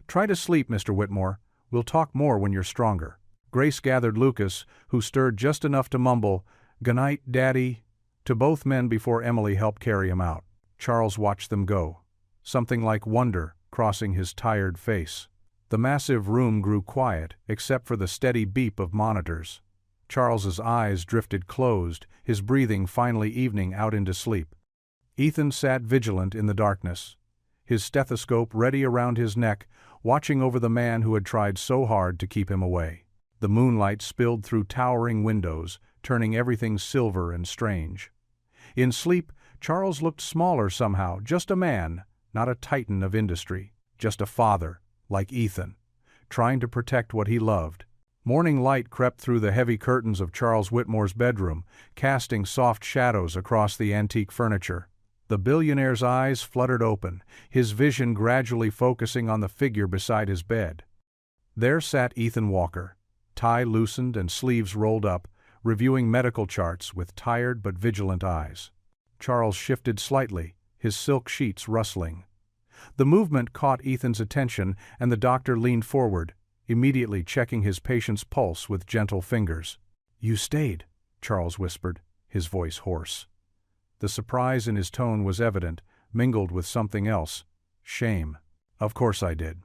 A: "Try to sleep, Mr. Whitmore. We'll talk more when you're stronger." Grace gathered Lucas, who stirred just enough to mumble, "Goodnight, Daddy," to both men before Emily helped carry him out. Charles watched them go, something like wonder crossing his tired face. The massive room grew quiet, except for the steady beep of monitors. Charles's eyes drifted closed, his breathing finally evening out into sleep. Ethan sat vigilant in the darkness, his stethoscope ready around his neck, watching over the man who had tried so hard to keep him away. The moonlight spilled through towering windows, turning everything silver and strange. In sleep, Charles looked smaller somehow, just a man, not a titan of industry, just a father, like Ethan, trying to protect what he loved. Morning light crept through the heavy curtains of Charles Whitmore's bedroom, casting soft shadows across the antique furniture. The billionaire's eyes fluttered open, his vision gradually focusing on the figure beside his bed. There sat Ethan Walker, tie loosened and sleeves rolled up, reviewing medical charts with tired but vigilant eyes. Charles shifted slightly, his silk sheets rustling. The movement caught Ethan's attention, and the doctor leaned forward, immediately checking his patient's pulse with gentle fingers. "You stayed," Charles whispered, his voice hoarse. The surprise in his tone was evident, mingled with something else, shame. "Of course I did,"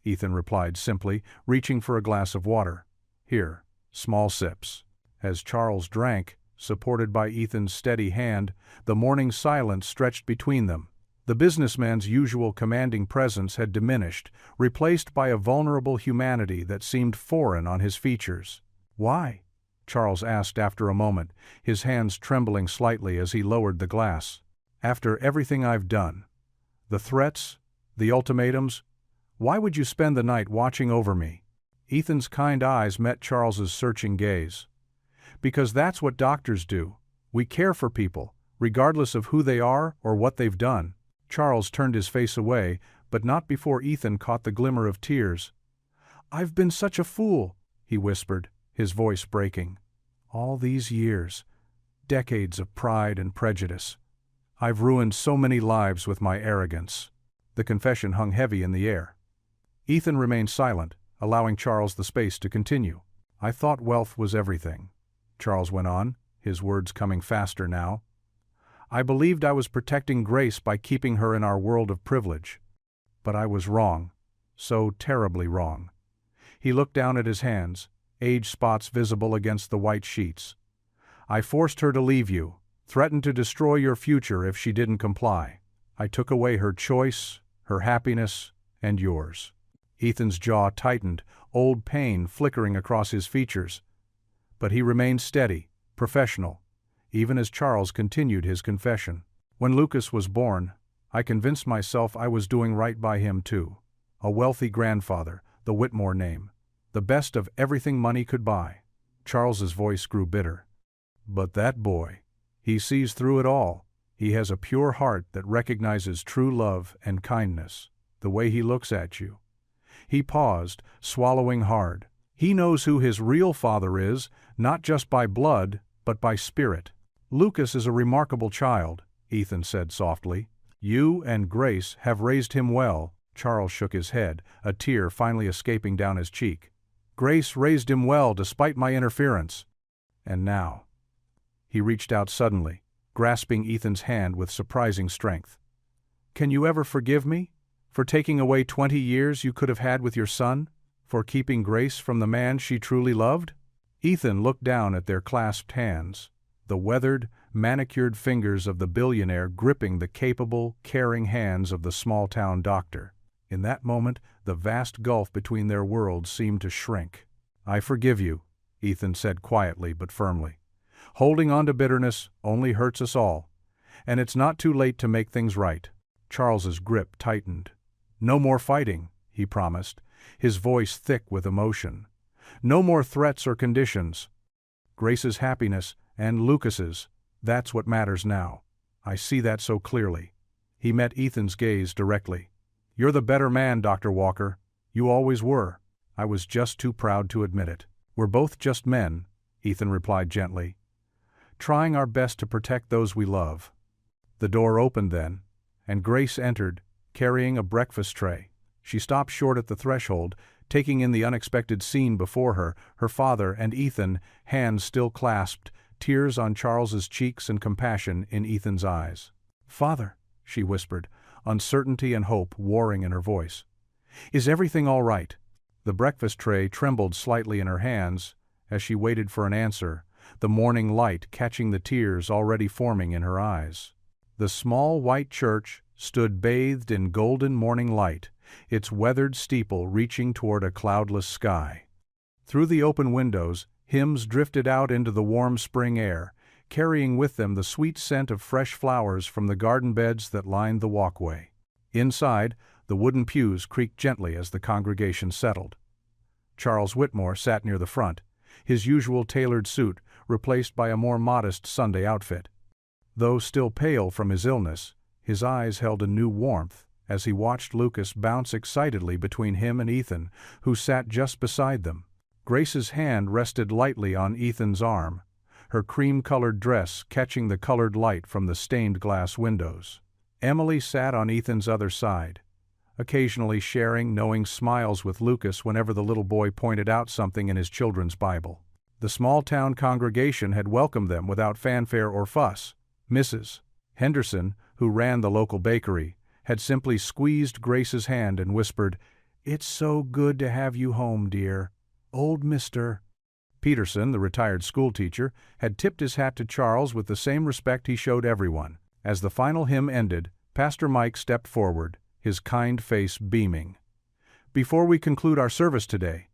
A: Ethan replied simply, reaching for a glass of water. "Here, small sips." As Charles drank, supported by Ethan's steady hand, the morning silence stretched between them. The businessman's usual commanding presence had diminished, replaced by a vulnerable humanity that seemed foreign on his features. "Why?" Charles asked after a moment, his hands trembling slightly as he lowered the glass. "After everything I've done, the threats, the ultimatums, why would you spend the night watching over me?" Ethan's kind eyes met Charles's searching gaze. "Because that's what doctors do. We care for people, regardless of who they are or what they've done." Charles turned his face away, but not before Ethan caught the glimmer of tears. "I've been such a fool," he whispered, his voice breaking. "All these years. Decades of pride and prejudice. I've ruined so many lives with my arrogance." The confession hung heavy in the air. Ethan remained silent, allowing Charles the space to continue. "I thought wealth was everything," Charles went on, his words coming faster now. "I believed I was protecting Grace by keeping her in our world of privilege. But I was wrong, so terribly wrong." He looked down at his hands, age spots visible against the white sheets. "I forced her to leave you, threatened to destroy your future if she didn't comply. I took away her choice, her happiness, and yours." Ethan's jaw tightened, old pain flickering across his features. But he remained steady, professional, even as Charles continued his confession. "When Lucas was born, I convinced myself I was doing right by him too. A wealthy grandfather, the Whitmore name, the best of everything money could buy." Charles's voice grew bitter. "But that boy, he sees through it all. He has a pure heart that recognizes true love and kindness, the way he looks at you." He paused, swallowing hard. "He knows who his real father is, not just by blood, but by spirit." "Lucas is a remarkable child," Ethan said softly. "You and Grace have raised him well." Charles shook his head, a tear finally escaping down his cheek. "Grace raised him well despite my interference. And now—" He reached out suddenly, grasping Ethan's hand with surprising strength. "Can you ever forgive me? For taking away 20 years you could have had with your son? For keeping Grace from the man she truly loved?" Ethan looked down at their clasped hands, the weathered, manicured fingers of the billionaire gripping the capable, caring hands of the small-town doctor. In that moment, the vast gulf between their worlds seemed to shrink. "I forgive you," Ethan said quietly but firmly. "Holding on to bitterness only hurts us all, and it's not too late to make things right." Charles's grip tightened. "No more fighting," he promised, his voice thick with emotion. "No more threats or conditions. Grace's happiness and Lucas's, that's what matters now. I see that so clearly." He met Ethan's gaze directly. "You're the better man, Dr. Walker. You always were. I was just too proud to admit it." "We're both just men," Ethan replied gently, "trying our best to protect those we love." The door opened then, and Grace entered, carrying a breakfast tray. She stopped short at the threshold, taking in the unexpected scene before her, her father and Ethan, hands still clasped, tears on Charles's cheeks and compassion in Ethan's eyes. "Father," she whispered, uncertainty and hope warring in her voice. "Is everything all right?" The breakfast tray trembled slightly in her hands as she waited for an answer, the morning light catching the tears already forming in her eyes. The small white church stood bathed in golden morning light, its weathered steeple reaching toward a cloudless sky. Through the open windows, hymns drifted out into the warm spring air, carrying with them the sweet scent of fresh flowers from the garden beds that lined the walkway. Inside, the wooden pews creaked gently as the congregation settled. Charles Whitmore sat near the front, his usual tailored suit replaced by a more modest Sunday outfit. Though still pale from his illness, his eyes held a new warmth as he watched Lucas bounce excitedly between him and Ethan, who sat just beside them. Grace's hand rested lightly on Ethan's arm, her cream-colored dress catching the colored light from the stained glass windows. Emily sat on Ethan's other side, occasionally sharing knowing smiles with Lucas whenever the little boy pointed out something in his children's Bible. The small-town congregation had welcomed them without fanfare or fuss. Mrs. Henderson, who ran the local bakery, had simply squeezed Grace's hand and whispered, "It's so good to have you home, dear. Old Mr." Peterson, the retired schoolteacher, had tipped his hat to Charles with the same respect he showed everyone. As the final hymn ended, Pastor Mike stepped forward, his kind face beaming. "Before we conclude our service today,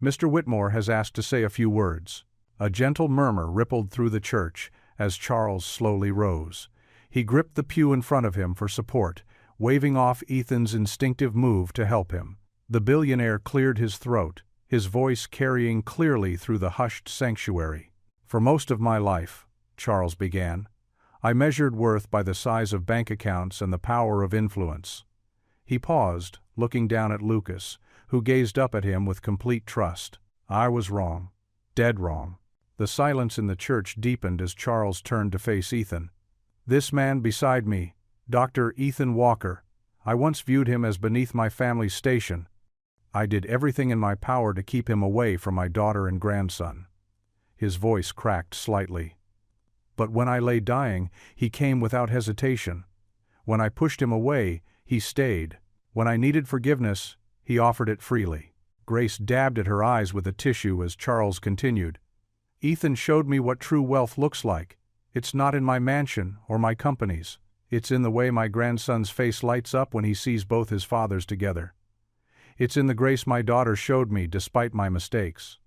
A: Mr. Whitmore has asked to say a few words." A gentle murmur rippled through the church as Charles slowly rose. He gripped the pew in front of him for support, waving off Ethan's instinctive move to help him. The billionaire cleared his throat, his voice carrying clearly through the hushed sanctuary. "For most of my life," Charles began, "I measured worth by the size of bank accounts and the power of influence." He paused, looking down at Lucas, who gazed up at him with complete trust. "I was wrong, dead wrong. The silence in the church deepened as Charles turned to face Ethan. "This man beside me, Dr. Ethan Walker, I once viewed him as beneath my family's station. I did everything in my power to keep him away from my daughter and grandson." His voice cracked slightly. "But when I lay dying, he came without hesitation. When I pushed him away, he stayed. When I needed forgiveness, he offered it freely." Grace dabbed at her eyes with a tissue as Charles continued. "Ethan showed me what true wealth looks like. It's not in my mansion or my companies. It's in the way my grandson's face lights up when he sees both his fathers together. It's in the grace my daughter showed me despite my mistakes.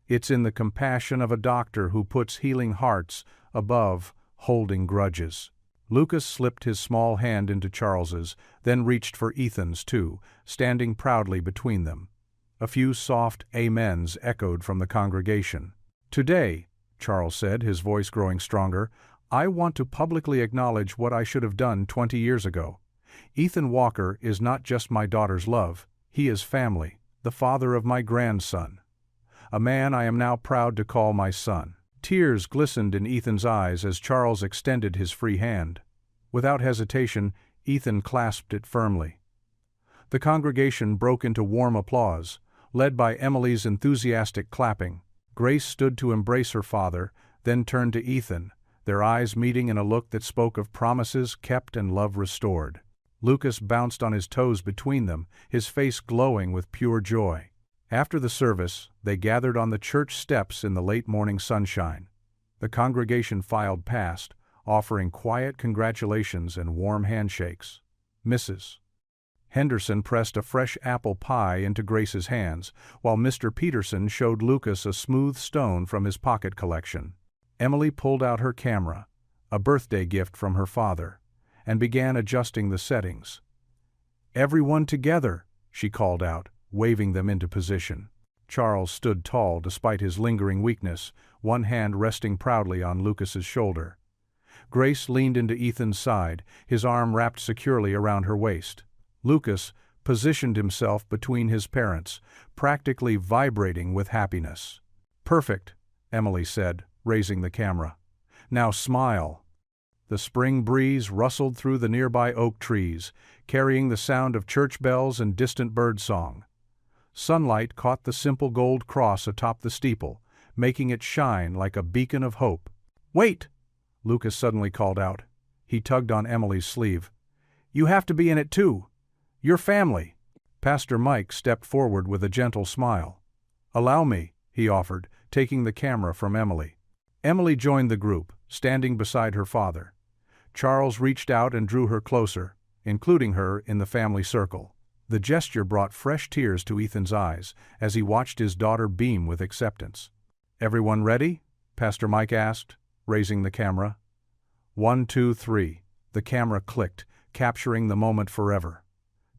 A: It's in the compassion of a doctor who puts healing hearts above holding grudges." Lucas slipped his small hand into Charles's, then reached for Ethan's too, standing proudly between them. A few soft amens echoed from the congregation. "Today," Charles said, his voice growing stronger, "I want to publicly acknowledge what I should have done 20 years ago. Ethan Walker is not just my daughter's love, he is family, the father of my grandson. A man I am now proud to call my son." Tears glistened in Ethan's eyes as Charles extended his free hand. Without hesitation, Ethan clasped it firmly. The congregation broke into warm applause, led by Emily's enthusiastic clapping. Grace stood to embrace her father, then turned to Ethan, their eyes meeting in a look that spoke of promises kept and love restored. Lucas bounced on his toes between them, his face glowing with pure joy. After the service, they gathered on the church steps in the late morning sunshine. The congregation filed past, offering quiet congratulations and warm handshakes. Mrs. Henderson pressed a fresh apple pie into Grace's hands, while Mr. Peterson showed Lucas a smooth stone from his pocket collection. Emily pulled out her camera, a birthday gift from her father, and began adjusting the settings. "Everyone together," she called out, waving them into position. Charles stood tall despite his lingering weakness, one hand resting proudly on Lucas's shoulder. Grace leaned into Ethan's side, his arm wrapped securely around her waist. Lucas positioned himself between his parents, practically vibrating with happiness. "Perfect," Emily said, raising the camera. "Now smile." The spring breeze rustled through the nearby oak trees, carrying the sound of church bells and distant bird song. Sunlight caught the simple gold cross atop the steeple, making it shine like a beacon of hope. "Wait!" Lucas suddenly called out. He tugged on Emily's sleeve. "You have to be in it too. Your family." Pastor Mike stepped forward with a gentle smile. "Allow me," he offered, taking the camera from Emily. Emily joined the group, standing beside her father. Charles reached out and drew her closer, including her in the family circle. The gesture brought fresh tears to Ethan's eyes as he watched his daughter beam with acceptance. "Everyone ready?" Pastor Mike asked, raising the camera. 1, 2, 3. The camera clicked, capturing the moment forever.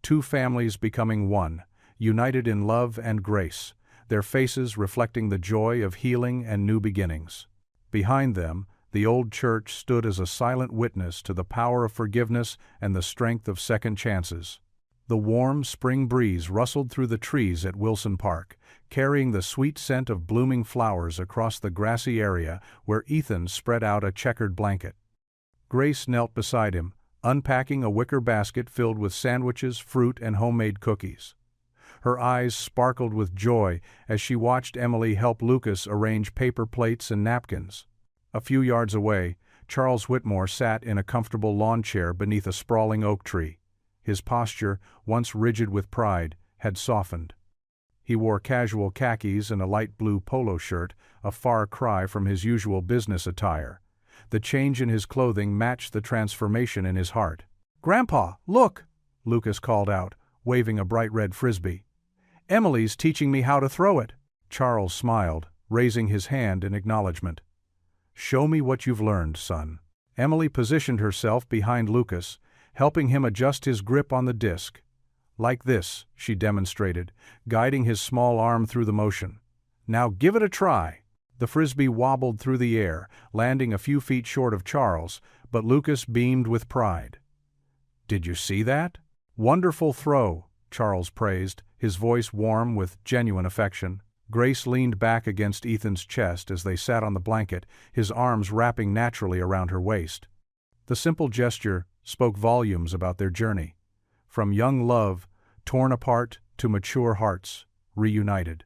A: Two families becoming one, united in love and grace, their faces reflecting the joy of healing and new beginnings. Behind them, the old church stood as a silent witness to the power of forgiveness and the strength of second chances. The warm spring breeze rustled through the trees at Wilson Park, carrying the sweet scent of blooming flowers across the grassy area where Ethan spread out a checkered blanket. Grace knelt beside him, unpacking a wicker basket filled with sandwiches, fruit, and homemade cookies. Her eyes sparkled with joy as she watched Emily help Lucas arrange paper plates and napkins. A few yards away, Charles Whitmore sat in a comfortable lawn chair beneath a sprawling oak tree. His posture, once rigid with pride, had softened. He wore casual khakis and a light blue polo shirt, a far cry from his usual business attire. The change in his clothing matched the transformation in his heart. "Grandpa, look!" Lucas called out, waving a bright red frisbee. "Emily's teaching me how to throw it." Charles smiled, raising his hand in acknowledgement. "Show me what you've learned, son." Emily positioned herself behind Lucas, helping him adjust his grip on the disc. "Like this," she demonstrated, guiding his small arm through the motion. "Now give it a try." The frisbee wobbled through the air, landing a few feet short of Charles, but Lucas beamed with pride. "Did you see that?" "Wonderful throw," Charles praised, his voice warm with genuine affection. Grace leaned back against Ethan's chest as they sat on the blanket, his arms wrapping naturally around her waist. The simple gesture spoke volumes about their journey. From young love, torn apart, to mature hearts, reunited.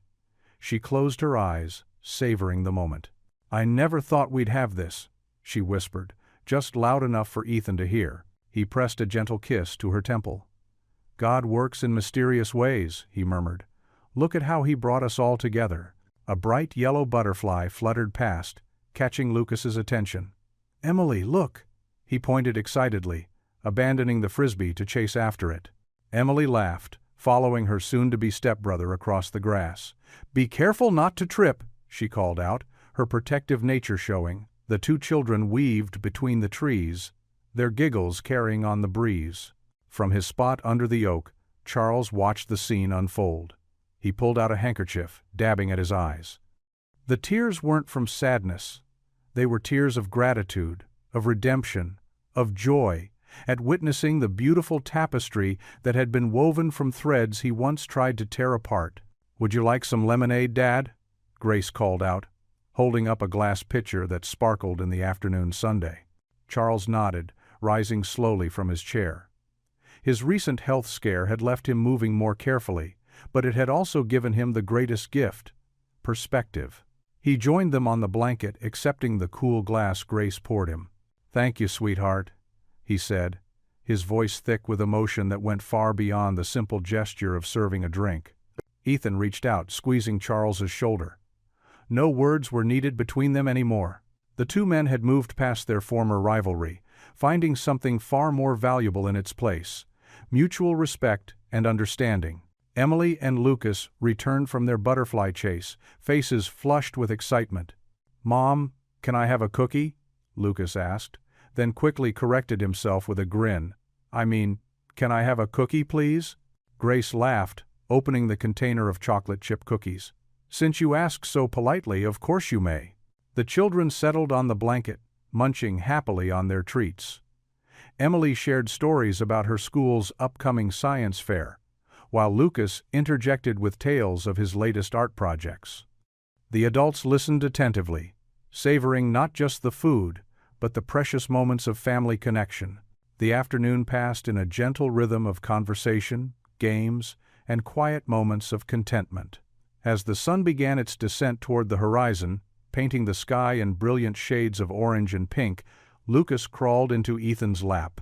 A: She closed her eyes, savoring the moment. "I never thought we'd have this," she whispered, just loud enough for Ethan to hear. He pressed a gentle kiss to her temple. "God works in mysterious ways," he murmured. "Look at how he brought us all together." A bright yellow butterfly fluttered past, catching Lucas's attention. "Emily, look!" He pointed excitedly, abandoning the frisbee to chase after it. Emily laughed, following her soon-to-be stepbrother across the grass. "Be careful not to trip," she called out, her protective nature showing. The two children weaved between the trees, their giggles carrying on the breeze. From his spot under the oak, Charles watched the scene unfold. He pulled out a handkerchief, dabbing at his eyes. The tears weren't from sadness. They were tears of gratitude, of redemption, of joy, at witnessing the beautiful tapestry that had been woven from threads he once tried to tear apart. "Would you like some lemonade, Dad?" Grace called out, holding up a glass pitcher that sparkled in the afternoon sunday. Charles nodded, rising slowly from his chair. His recent health scare had left him moving more carefully, but it had also given him the greatest gift: perspective. He joined them on the blanket, accepting the cool glass Grace poured him. "Thank you, sweetheart," he said, his voice thick with emotion that went far beyond the simple gesture of serving a drink. Ethan reached out, squeezing Charles's shoulder. No words were needed between them anymore. The two men had moved past their former rivalry, finding something far more valuable in its place: mutual respect and understanding. Emily and Lucas returned from their butterfly chase, faces flushed with excitement. "Mom, can I have a cookie?" Lucas asked, then quickly corrected himself with a grin. Can I have a cookie, please?" Grace laughed, opening the container of chocolate chip cookies. "Since you ask so politely, of course you may." The children settled on the blanket, munching happily on their treats. Emily shared stories about her school's upcoming science fair, while Lucas interjected with tales of his latest art projects. The adults listened attentively, savoring not just the food, but the precious moments of family connection. The afternoon passed in a gentle rhythm of conversation, games, and quiet moments of contentment. As the sun began its descent toward the horizon, painting the sky in brilliant shades of orange and pink, Lucas crawled into Ethan's lap.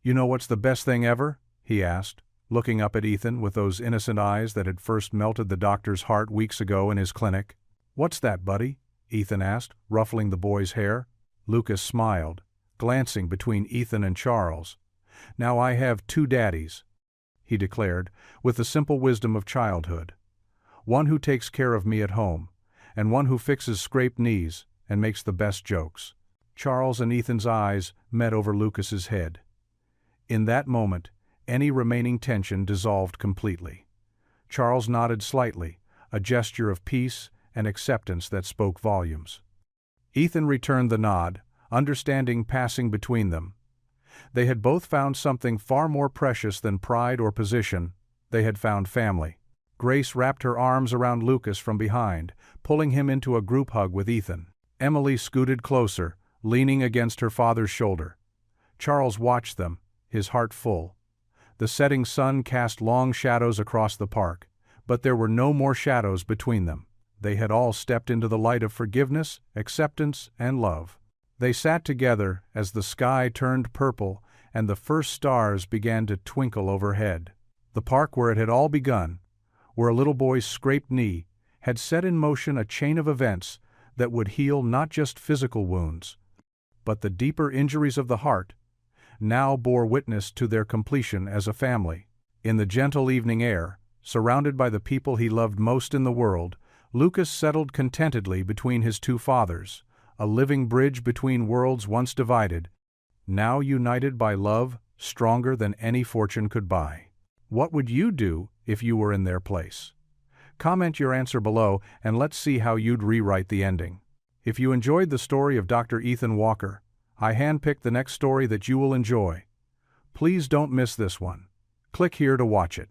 A: "You know what's the best thing ever?" he asked, looking up at Ethan with those innocent eyes that had first melted the doctor's heart weeks ago in his clinic. "What's that, buddy?" Ethan asked, ruffling the boy's hair. Lucas smiled, glancing between Ethan and Charles. "Now I have two daddies," he declared, with the simple wisdom of childhood. "One who takes care of me at home, and one who fixes scraped knees and makes the best jokes." Charles and Ethan's eyes met over Lucas's head. In that moment, any remaining tension dissolved completely. Charles nodded slightly, a gesture of peace and acceptance that spoke volumes. Ethan returned the nod, understanding passing between them. They had both found something far more precious than pride or position. They had found family. Grace wrapped her arms around Lucas from behind, pulling him into a group hug with Ethan. Emily scooted closer, leaning against her father's shoulder. Charles watched them, his heart full. The setting sun cast long shadows across the park, but there were no more shadows between them. They had all stepped into the light of forgiveness, acceptance, and love. They sat together as the sky turned purple and the first stars began to twinkle overhead. The park where it had all begun, where a little boy's scraped knee had set in motion a chain of events that would heal not just physical wounds, but the deeper injuries of the heart, now bore witness to their completion as a family. In the gentle evening air, surrounded by the people he loved most in the world, Lucas settled contentedly between his two fathers, a living bridge between worlds once divided, now united by love stronger than any fortune could buy. What would you do if you were in their place? Comment your answer below and let's see how you'd rewrite the ending. If you enjoyed the story of Dr. Ethan Walker, I handpicked the next story that you will enjoy. Please don't miss this one. Click here to watch it.